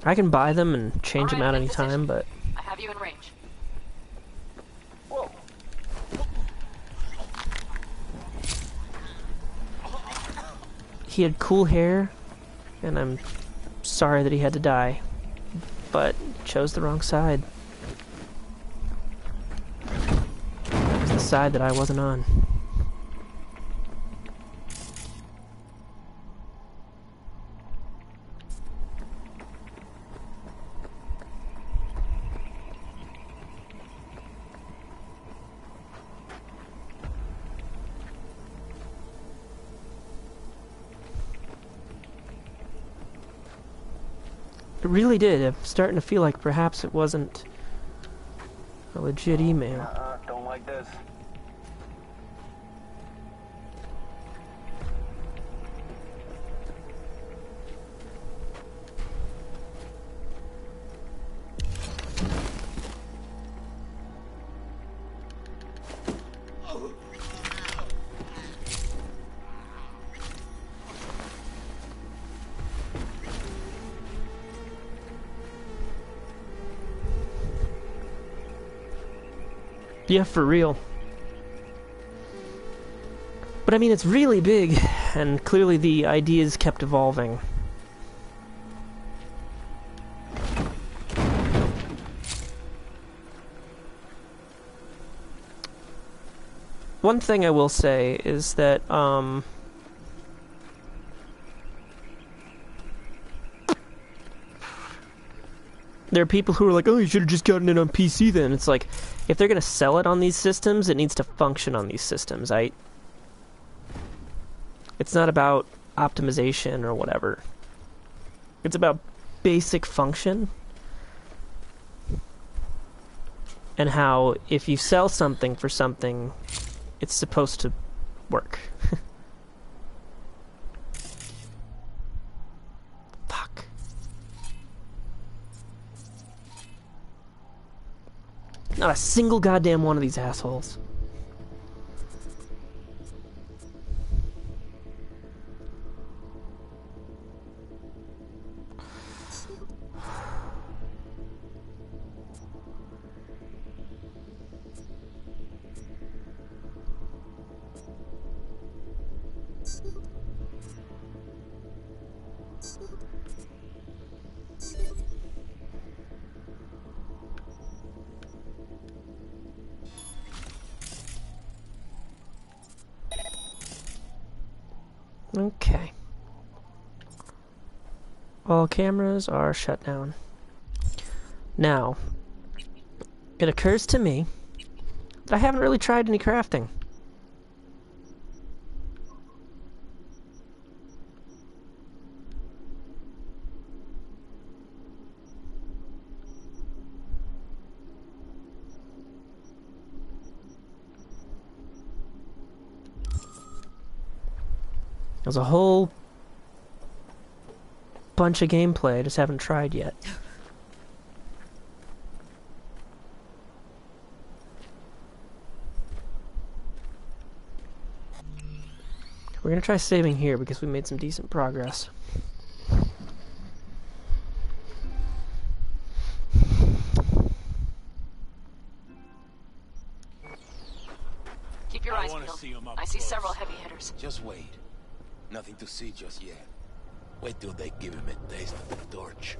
I can buy them and change them out anytime, but I have you in range. he had cool hair, and I'm sorry that he had to die, but chose the wrong side. It was the side that I wasn't on. It really did. I'm starting to feel like perhaps it wasn't a legit email. Don't like this. Yeah, for real. But I mean, it's really big, and clearly the ideas kept evolving. One thing I will say is that, there are people who are like, oh, you should have just gotten it on PC then. It's like, if they're going to sell it on these systems, it needs to function on these systems. It's not about optimization or whatever. It's about basic function. And how, if you sell something for something, it's supposed to work. Fuck. Not a single goddamn one of these assholes. Okay. All cameras are shut down. Now, it occurs to me that I haven't really tried any crafting. There's a whole bunch of gameplay I just haven't tried yet. We're gonna try saving here because we made some decent progress. Keep your eyes peeled. I see several heavy hitters. Just wait. Nothing to see just yet. Wait till they give him a taste of the torch.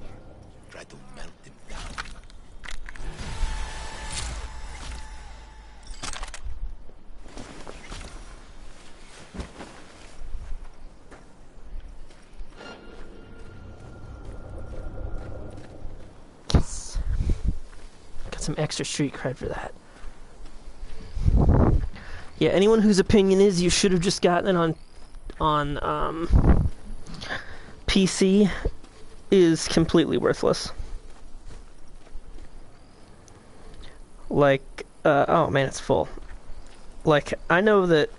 Try to melt him down. Yes. Got some extra street cred for that. Yeah, anyone whose opinion is you should have just gotten it on PC is completely worthless. Like, oh man, it's full. Like, I know that,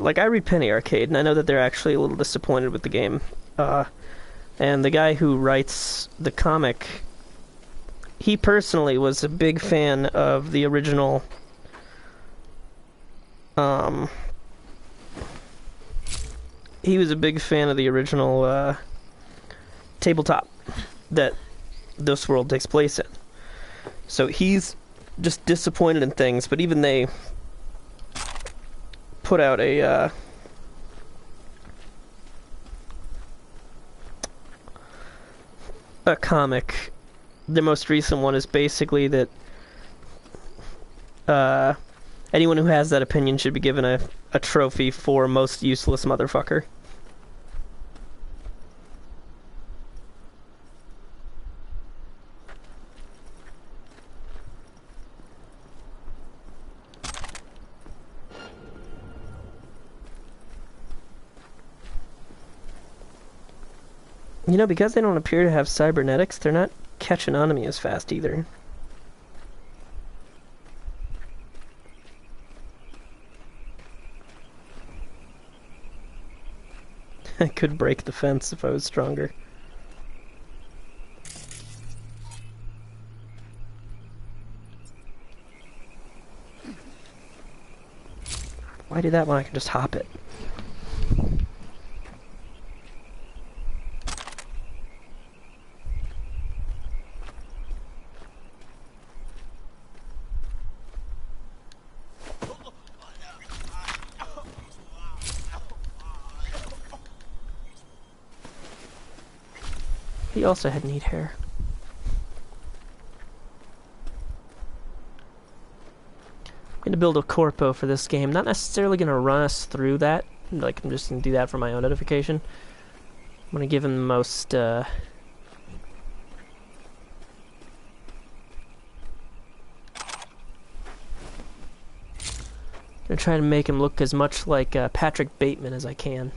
like, I read Penny Arcade, and I know that they're actually a little disappointed with the game. And the guy who writes the comic, he personally was a big fan of the original, he was a big fan of the original, tabletop that this world takes place in. So he's just disappointed in things, but even they put out a comic. The most recent one is basically that anyone who has that opinion should be given a trophy for most useless motherfucker. You know, because they don't appear to have cybernetics, they're not catching on to me as fast either. I could break the fence if I was stronger. Why do that when I can just hop it? He also had neat hair. I'm gonna build a corpo for this game. Not necessarily gonna run us through that. Like, I'm just gonna do that for my own edification. I'm gonna give him the most, gonna try to make him look as much like Patrick Bateman as I can.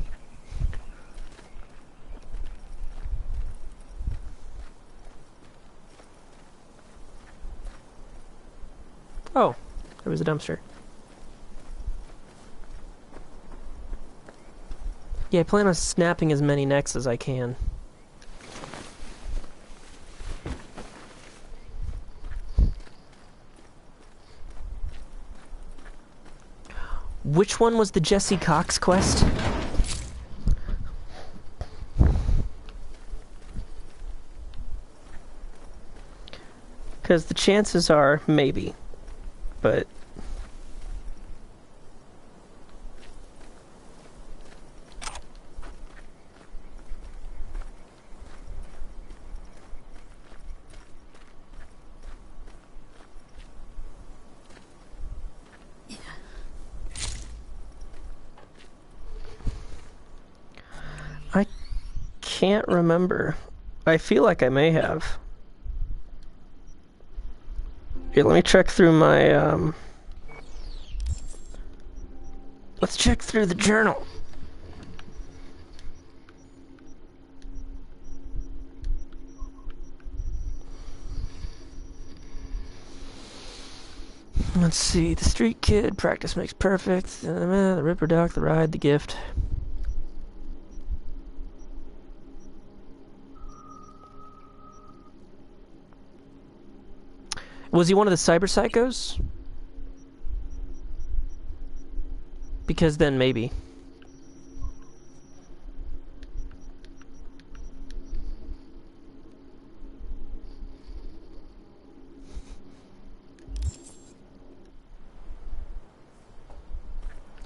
Oh, there was a dumpster. Yeah, I plan on snapping as many necks as I can. Which one was the Jesse Cox quest? Because the chances are, maybe. But can't remember. I feel like I may have. Here, let me check through my, let's check through the journal. Let's see, the street kid, practice makes perfect, the Ripper Doc, the ride, the gift. Was he one of the cyber psychos? Because then maybe.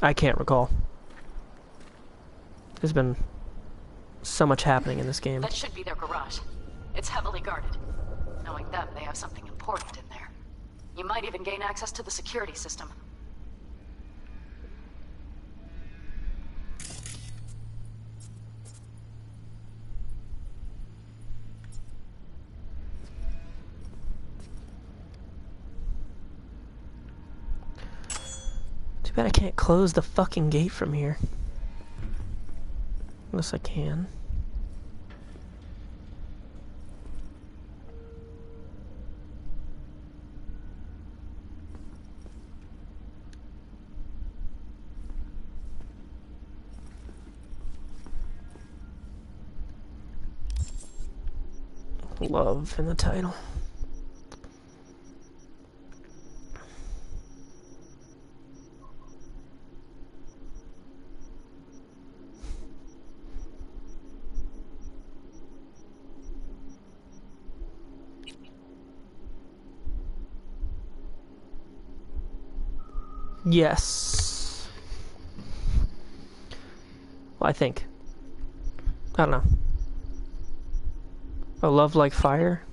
I can't recall. There's been so much happening in this game. That should be their garage. It's heavily guarded. Knowing them, they have something important in there. You might even gain access to the security system. Too bad I can't close the fucking gate from here. Unless I can. Love in the title. Yes. Well, I think. I don't know. Oh, love like fire?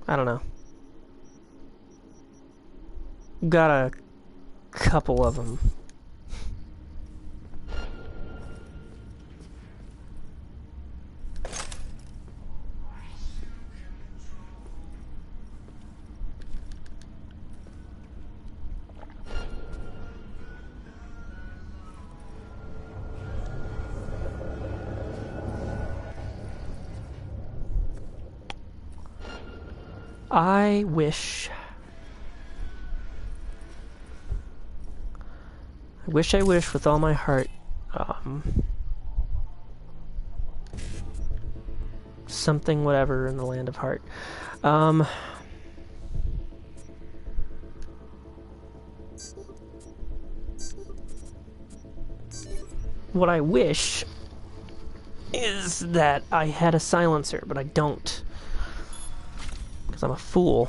I don't know. Got a couple of them. I wish with all my heart, something whatever in the land of heart. What I wish is that I had a silencer, but I don't. Because I'm a fool.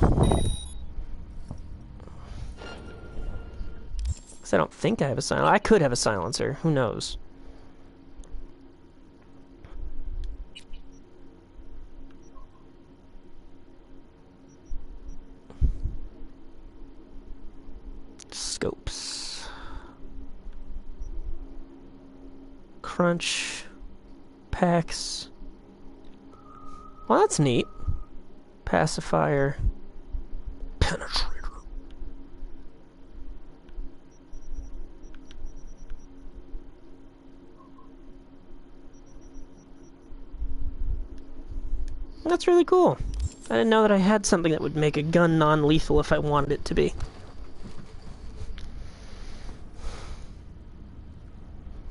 Because I don't think I have a silencer. I could have a silencer. Who knows? Scopes. Crunch. Packs. Well, that's neat. Pacifier. Penetrator. That's really cool. I didn't know that I had something that would make a gun non-lethal if I wanted it to be.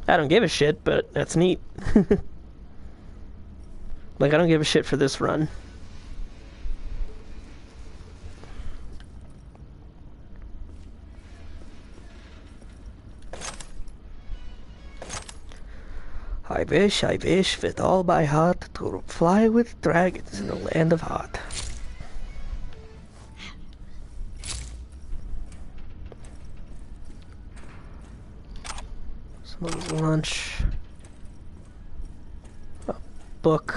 I don't give a shit, but that's neat. Like, I don't give a shit for this run. I wish with all my heart to fly with dragons in the land of heart. Someone's lunch. A book.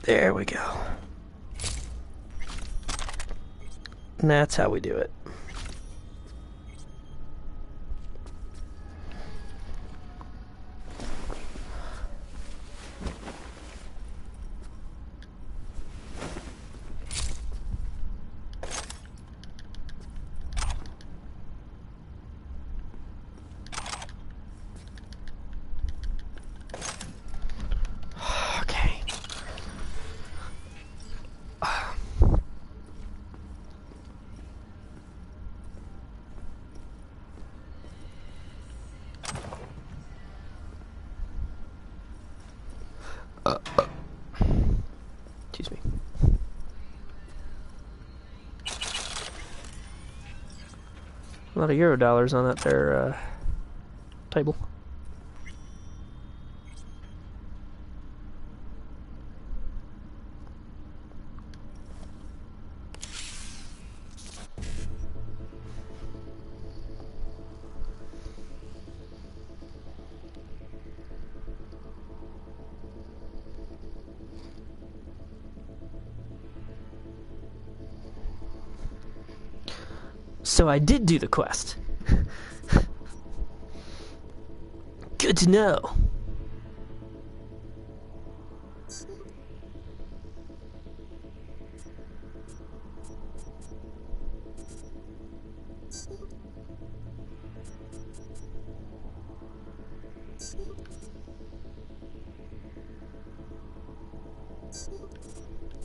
There we go. And that's how we do it. Excuse me. A lot of Eurodollars on that there table. So I did do the quest. Good to know.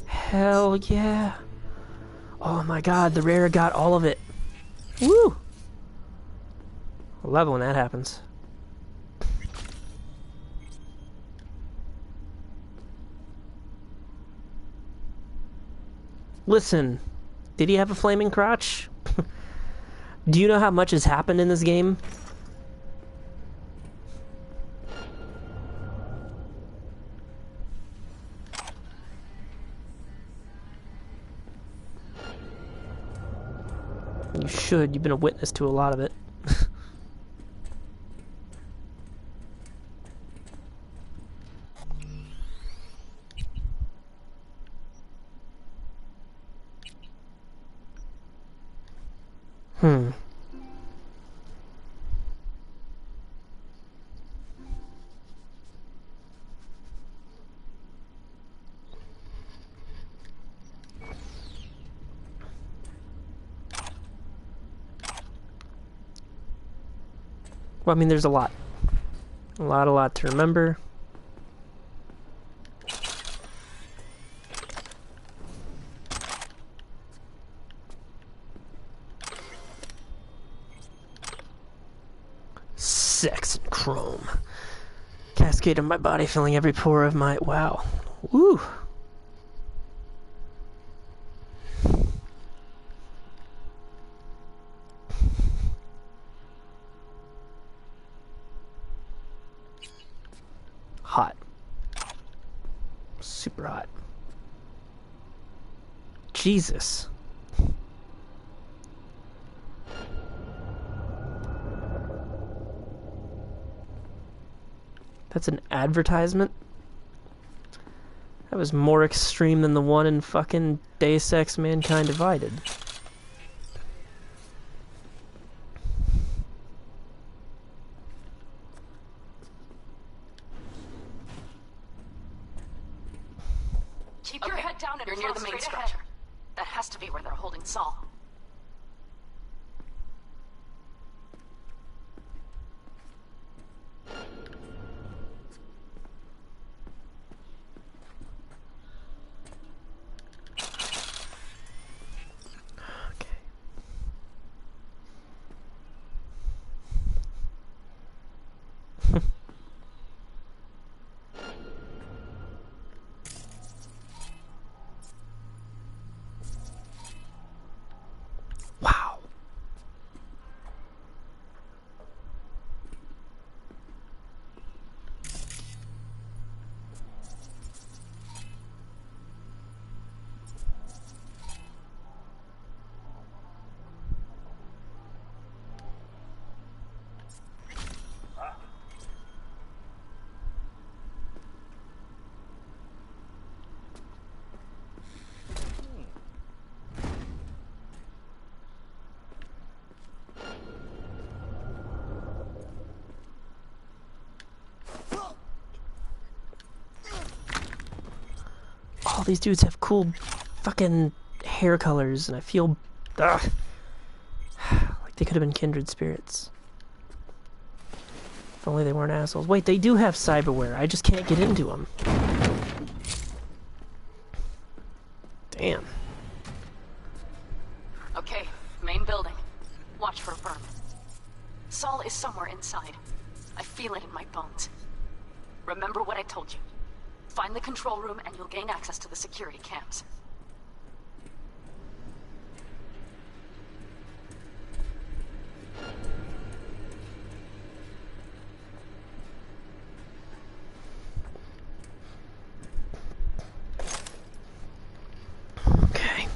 Hell yeah. Oh my god, the rare got all of it. Woo! I love it when that happens. Listen, did he have a flaming crotch? Do you know how much has happened in this game? You should. You've been a witness to a lot of it. Well, I mean, there's a lot. A lot to remember. Sex and chrome. Cascade on my body, filling every pore of my... Wow. Woo! Hot. Super hot. Jesus. That's an advertisement? That was more extreme than the one in fucking Deus Ex Mankind Divided. Keep your head down and you're near the main structure. That has to be where they're holding Saul. these dudes have cool fucking hair colors, and I feel like they could have been kindred spirits. If only they weren't assholes. Wait, they do have cyberware. I just can't get into them. Damn. Okay, main building. Watch for a burn. Saul is somewhere inside. I feel it in my bones. Remember what I told you. Find the control room and you'll gain access to the security cams. Okay.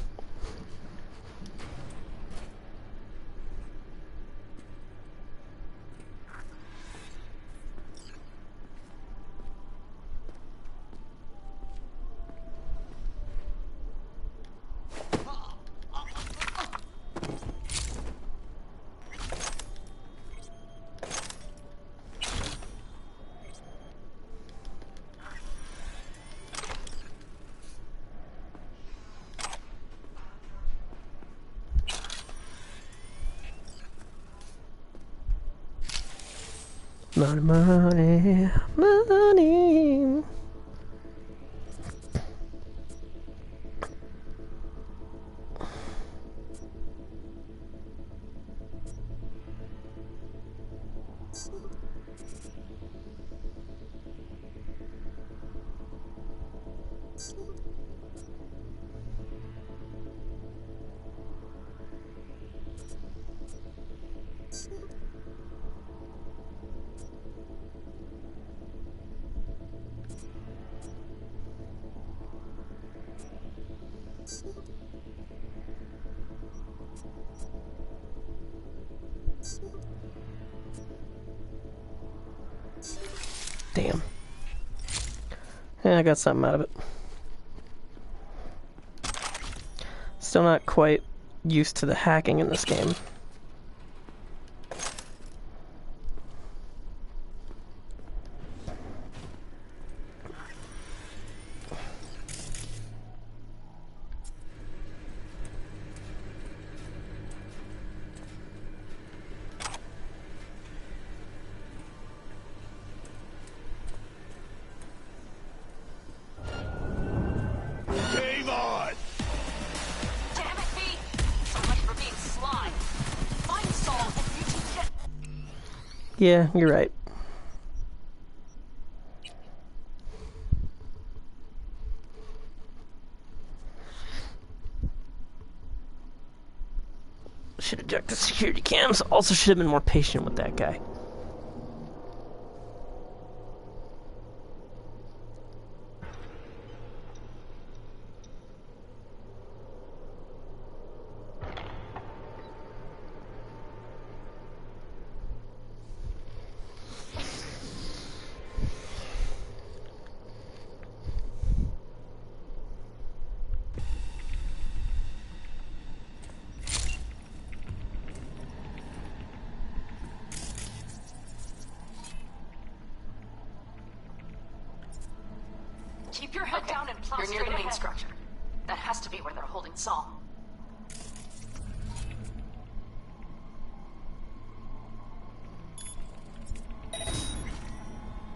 Money, money, money. Damn. Yeah, I got something out of it. Still not quite used to the hacking in this game. Yeah, you're right. Should have checked the security cams. Also should have been more patient with that guy. Keep your head down and plow straight ahead. You're near the main structure. That has to be where they're holding Saul.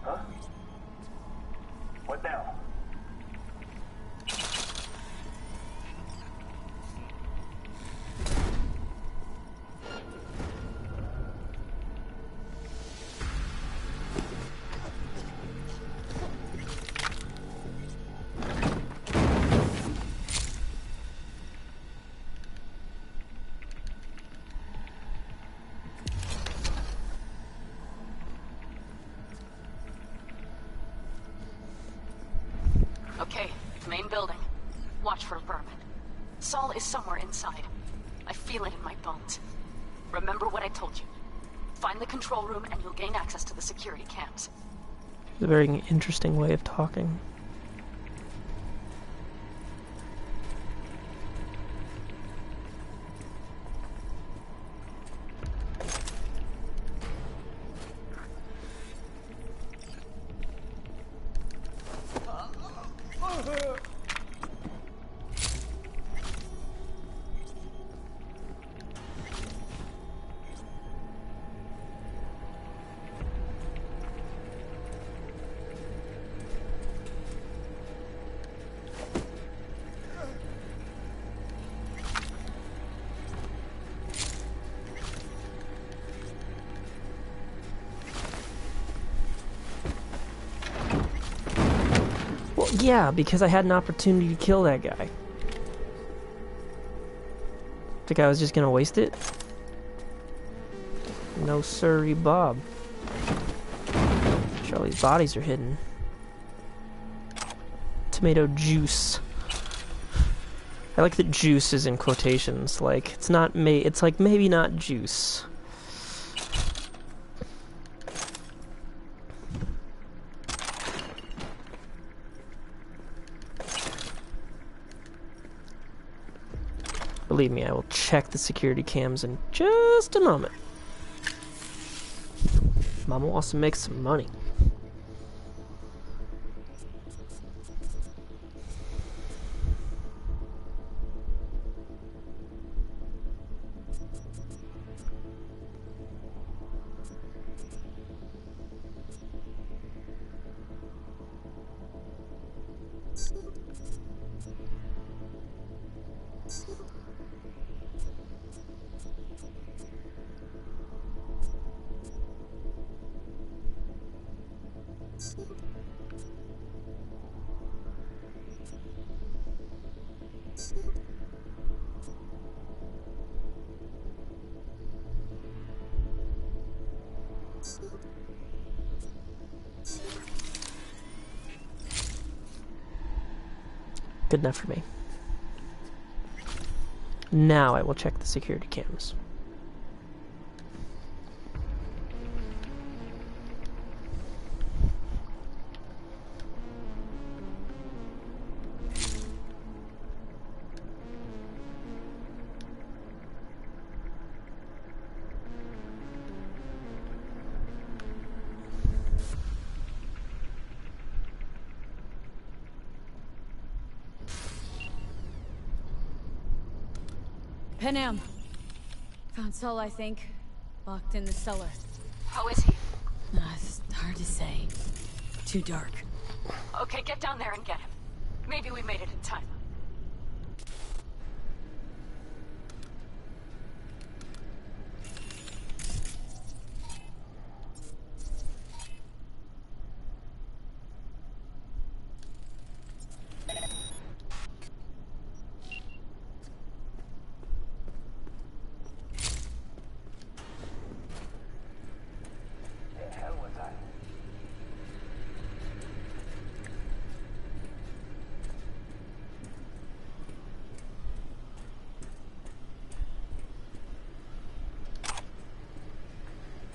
Huh? What now? Okay, main building. Watch for vermin. Saul is somewhere inside. I feel it in my bones. Remember what I told you. Find the control room and you'll gain access to the security cams. It's a very interesting way of talking. Yeah, because I had an opportunity to kill that guy. Think I was just gonna waste it? No sirree, Bob. Sure, all these bodies are hidden. Tomato juice. I like that juice is in quotations. Like, it's not it's like maybe not juice. Believe me, I will check the security cams in just a moment. Mama wants to make some money. Good enough for me. Now I will check the security cams. Panam. Found Saul, I think. Locked in the cellar. How is he? It's hard to say. Too dark. Okay, get down there and get him. Maybe we made it in time.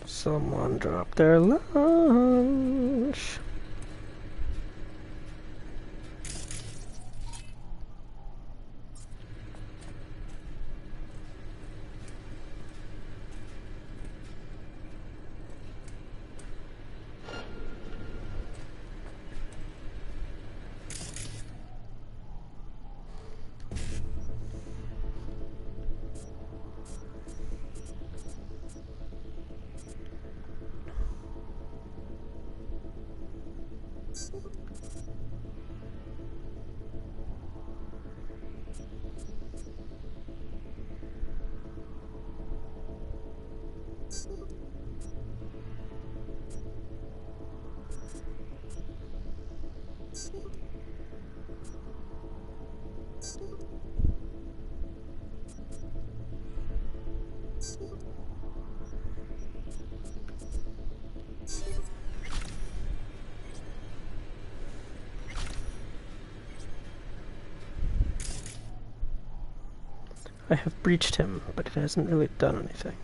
Someone dropped their lunch. I have breached him, but it hasn't really done anything.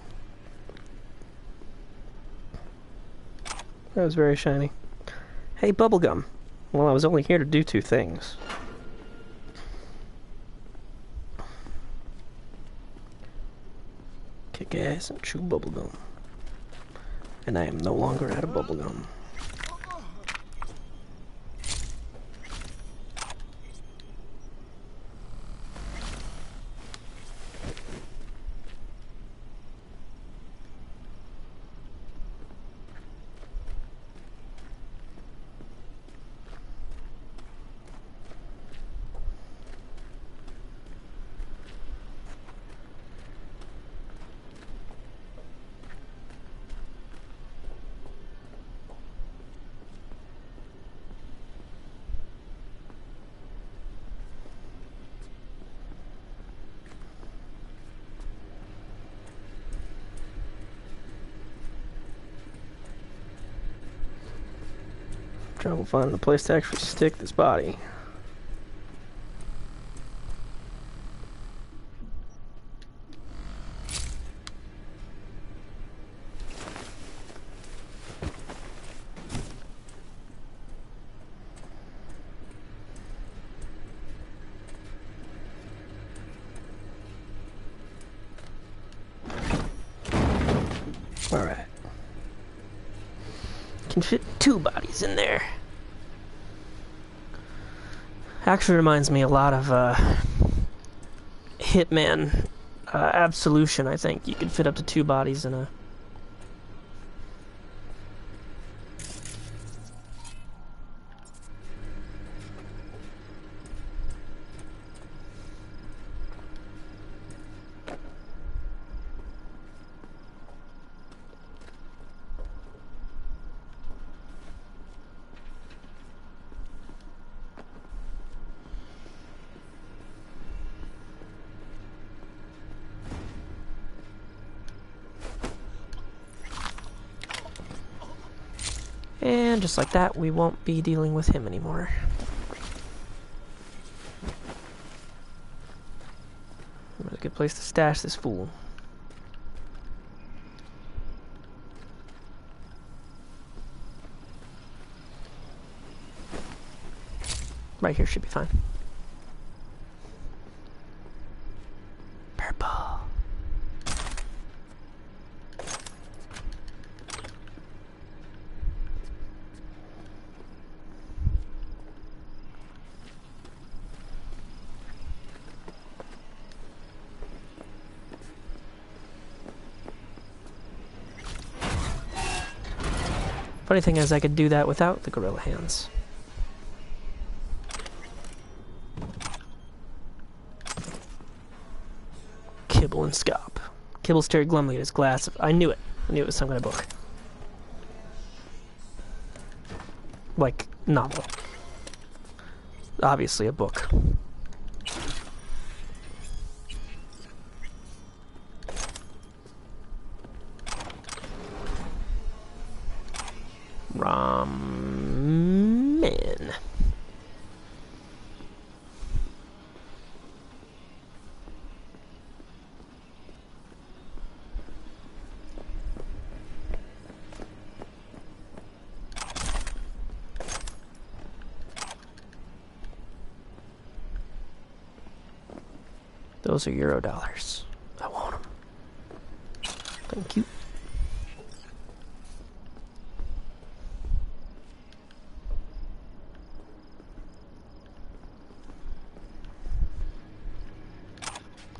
That was very shiny. Hey, bubblegum. Well, I was only here to do two things. Kick ass and chew bubblegum. And I am no longer out of bubblegum. Trouble finding a place to actually stick this body. Alright. Can fit 2 bodies in there. Actually reminds me a lot of Hitman Absolution, I think. You could fit up to 2 bodies in a... And just like that, we won't be dealing with him anymore. What a good place to stash this fool. Right here should be fine. Purple. Funny thing is, I could do that without the gorilla hands. Kibble and Scop. Kibble stared glumly at his glass of... I knew it. I knew it was some kind of book. Like, novel. Obviously a book. Ramen. Those are Euro dollars. I want them. Thank you.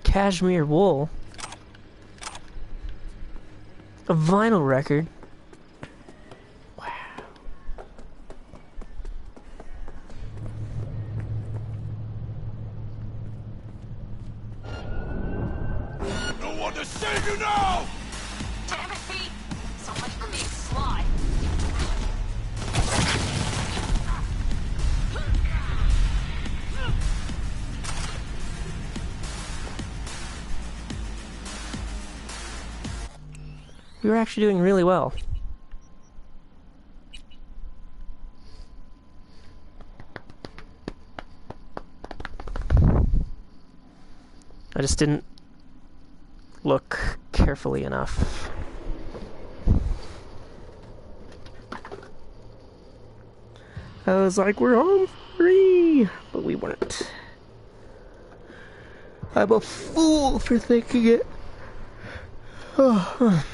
Cashmere wool. A vinyl record. Wow. No one to save you now! Damn it, Pete! So much for being sly. We were actually doing really well. I just didn't look carefully enough. I was like, we're home free, but we weren't. I'm a fool for thinking it. Oh.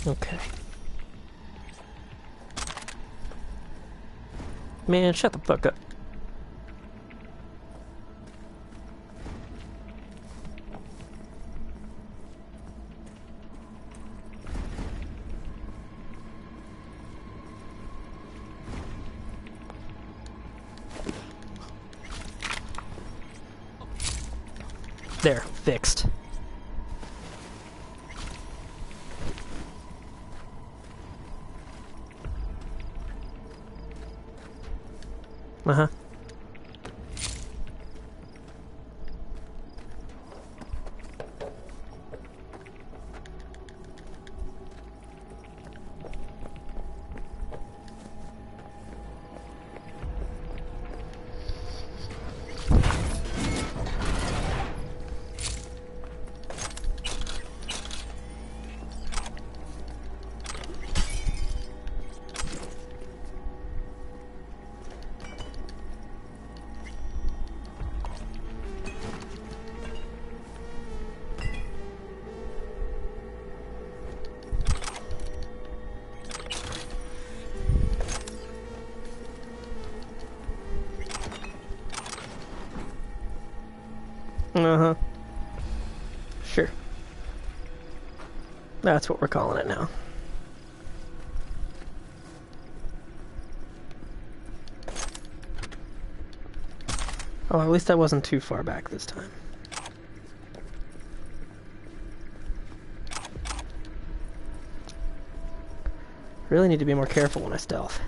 Okay. Man, shut the fuck up. There, fixed. Uh-huh. That's what we're calling it now. Oh, at least I wasn't too far back this time. Really need to be more careful when I stealth.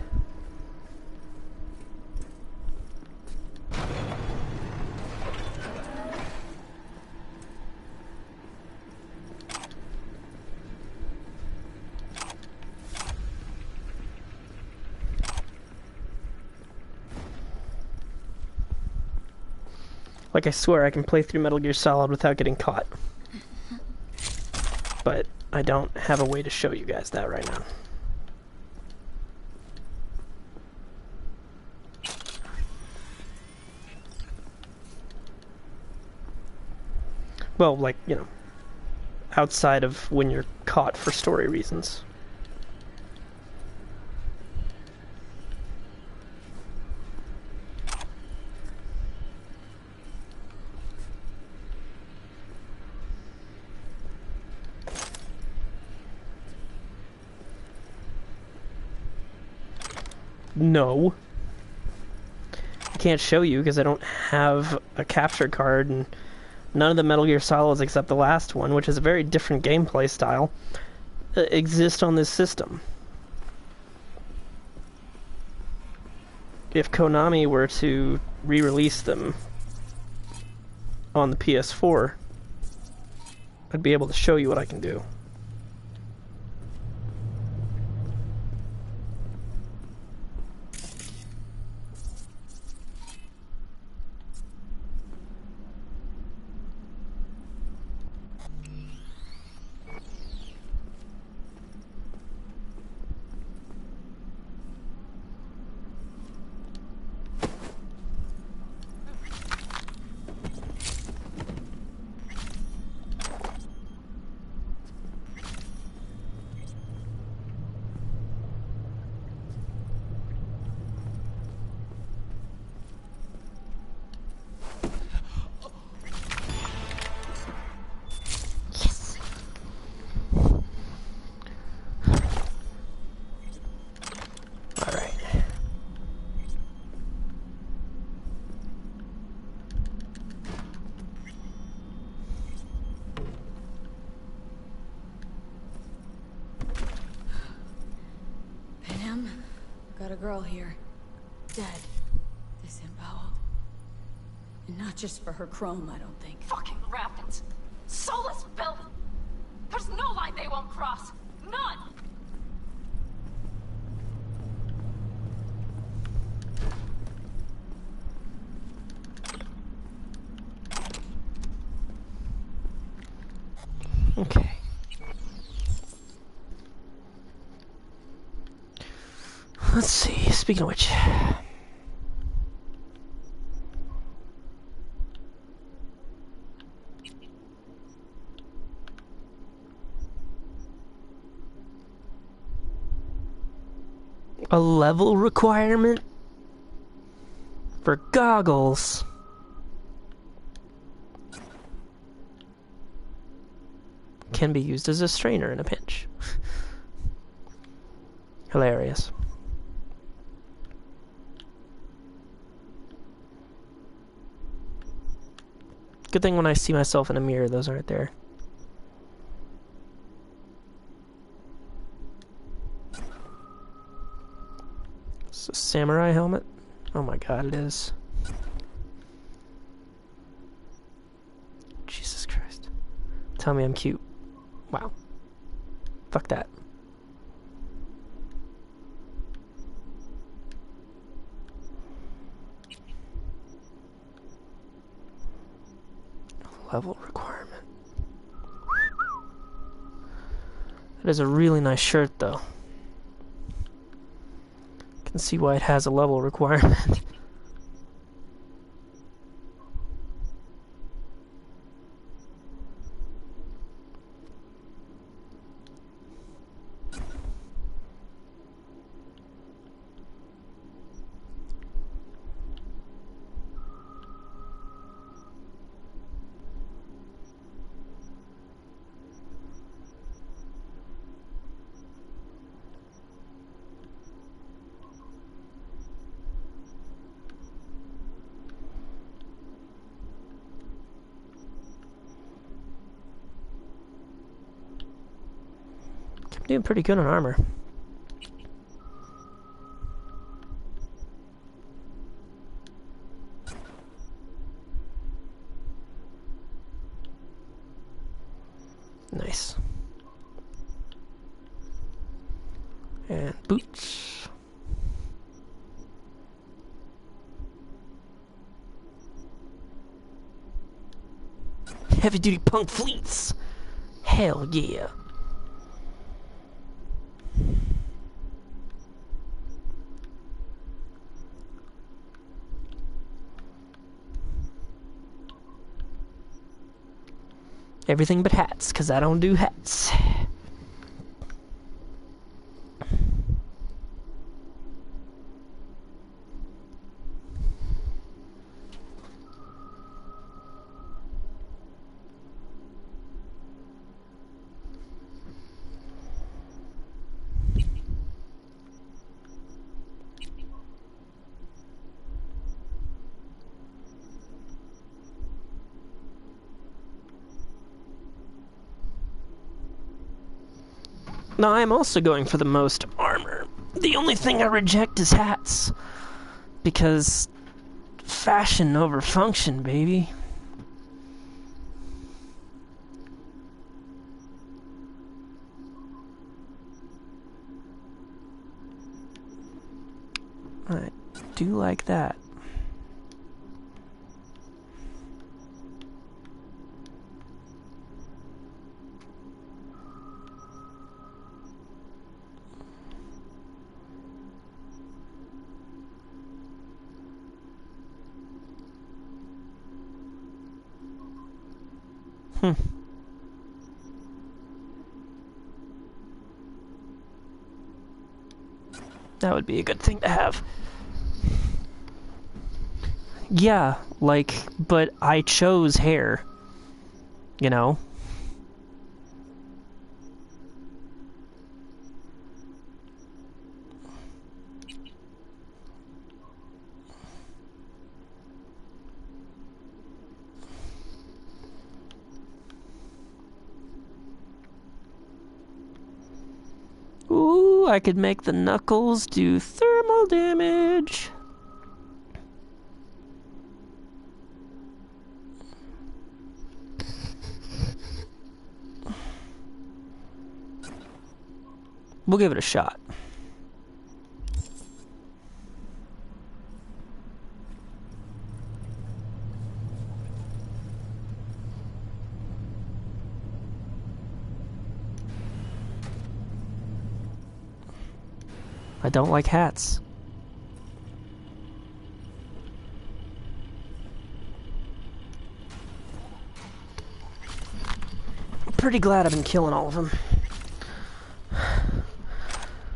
Like, I swear I can play through Metal Gear Solid without getting caught. But I don't have a way to show you guys that right now. Well, like, you know, outside of when you're caught for story reasons. No. I can't show you because I don't have a capture card, and none of the Metal Gear Solids except the last one, which is a very different gameplay style, exist on this system. If Konami were to re-release them on the PS4, I'd be able to show you what I can do. Got a girl here. Dead. Disemboweled. And not just for her chrome, I don't think. Fucking rapids. Soulless filth. There's no line they won't cross. None. Okay. Let's see, speaking of which... A level requirement? For goggles? Can be used as a strainer in a pinch. Hilarious. Good thing when I see myself in a mirror, those aren't there. It's a samurai helmet? Oh my god, it is. Jesus Christ. Tell me I'm cute. Wow. Fuck that. Level requirement. That is a really nice shirt, though. Can see why it has a level requirement. Doing pretty good on armor. Nice. And boots. Heavy duty punk fleets. Hell yeah. Everything but hats, because I don't do hats. Now, I'm also going for the most armor. The only thing I reject is hats. Because fashion over function, baby. I do like that. That would be a good thing to have. Yeah, like, but I chose hair. You know? Ooh, I could make the knuckles do thermal damage. We'll give it a shot. I don't like hats. I'm pretty glad I've been killing all of them.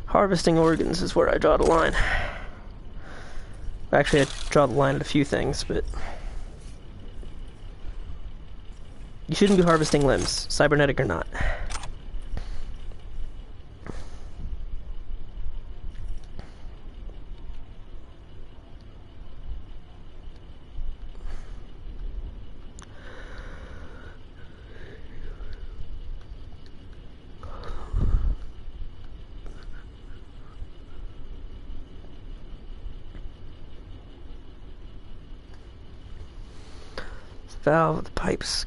Harvesting organs is where I draw the line. Actually, I draw the line at a few things, but... You shouldn't be harvesting limbs, cybernetic or not. Valve with the pipes.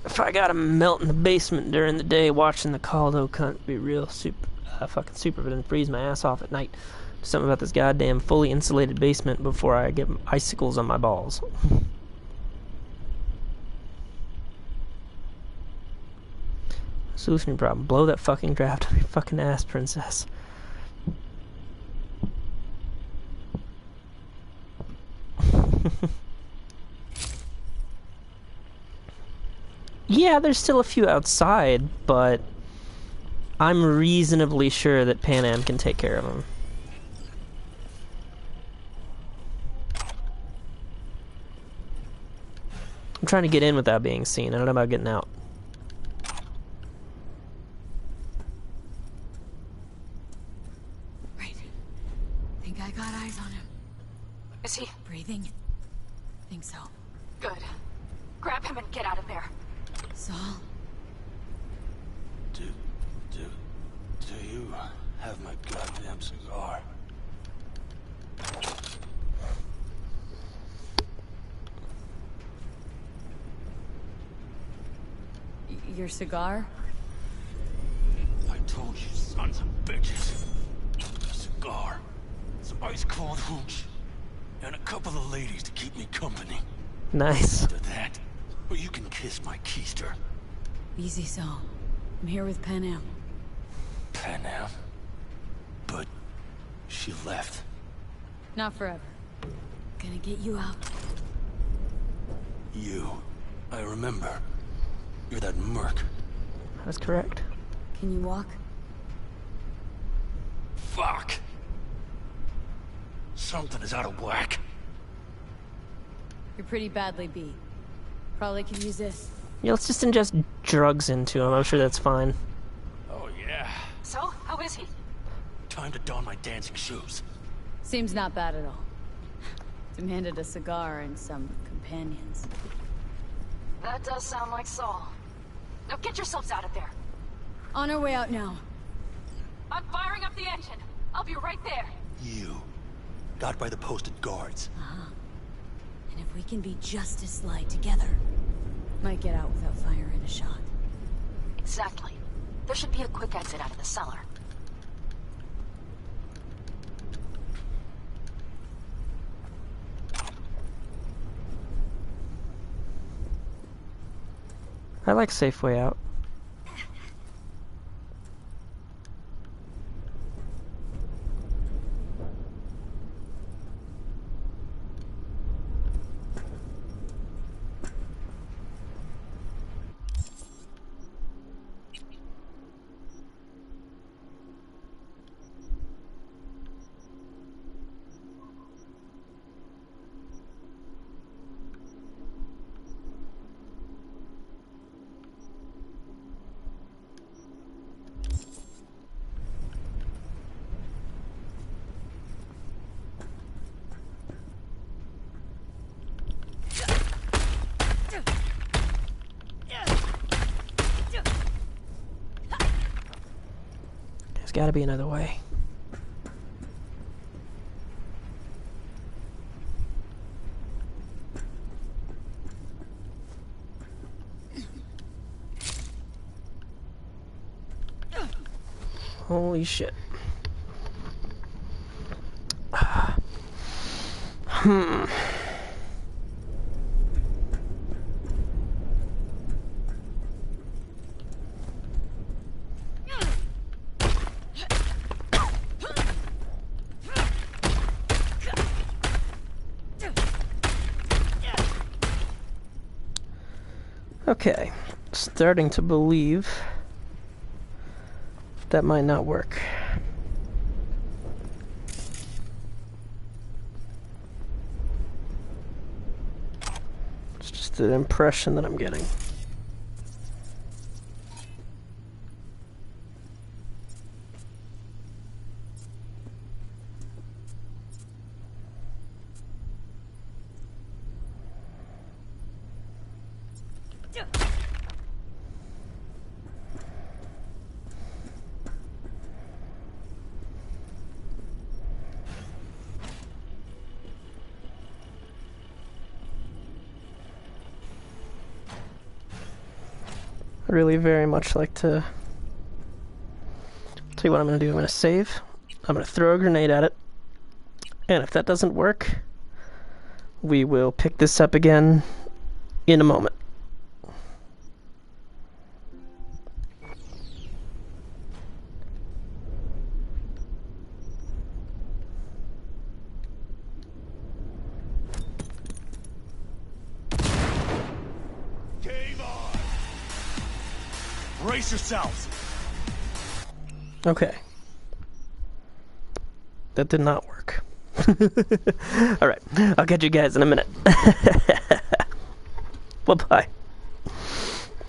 If I got him melt in the basement during the day, watching the Caldo cunt be real fucking super, but then freeze my ass off at night. Something about this goddamn fully insulated basement before I get icicles on my balls. Solution problem. Blow that fucking draft on your fucking ass, princess. Yeah, there's still a few outside, but I'm reasonably sure that Pan Am can take care of them. I'm trying to get in without being seen. I don't know about getting out. Right. Think I got eyes on him. Is he breathing? Think so. Good. Grab him and get out of there. Saul? damn cigar. Your cigar? I told you, sons of bitches. A cigar, some ice cold hooch, and a couple of ladies to keep me company. Nice. After that, well, you can kiss my keister. Easy, Saul. I'm here with Pan Am. Pan Am? But she left. Not forever. Gonna get you out. You. I remember. You're that merc. That's correct. Can you walk? Fuck! Something is out of whack. You're pretty badly beat. Probably could use this. Yeah, let's just ingest drugs into him. I'm sure that's fine. Oh, yeah. So, how is he? Time to don my dancing shoes. Seems not bad at all. Demanded a cigar and some companions. That does sound like Saul. Now get yourselves out of there. On our way out now. I'm firing up the engine. I'll be right there. You. Got by the posted guards. And if we can be just as sly together, might get out without firing a shot. Exactly. There should be a quick exit out of the cellar. I like safe way out. There's gotta be another way. Holy shit. Okay, starting to believe that might not work. It's just an impression that I'm getting. I'd really very much like to tell you what I'm going to do. I'm going to save. I'm going to throw a grenade at it. And if that doesn't work, we will pick this up again in a moment. Brace yourselves. Okay. That did not work. Alright, I'll catch you guys in a minute. Bye-bye.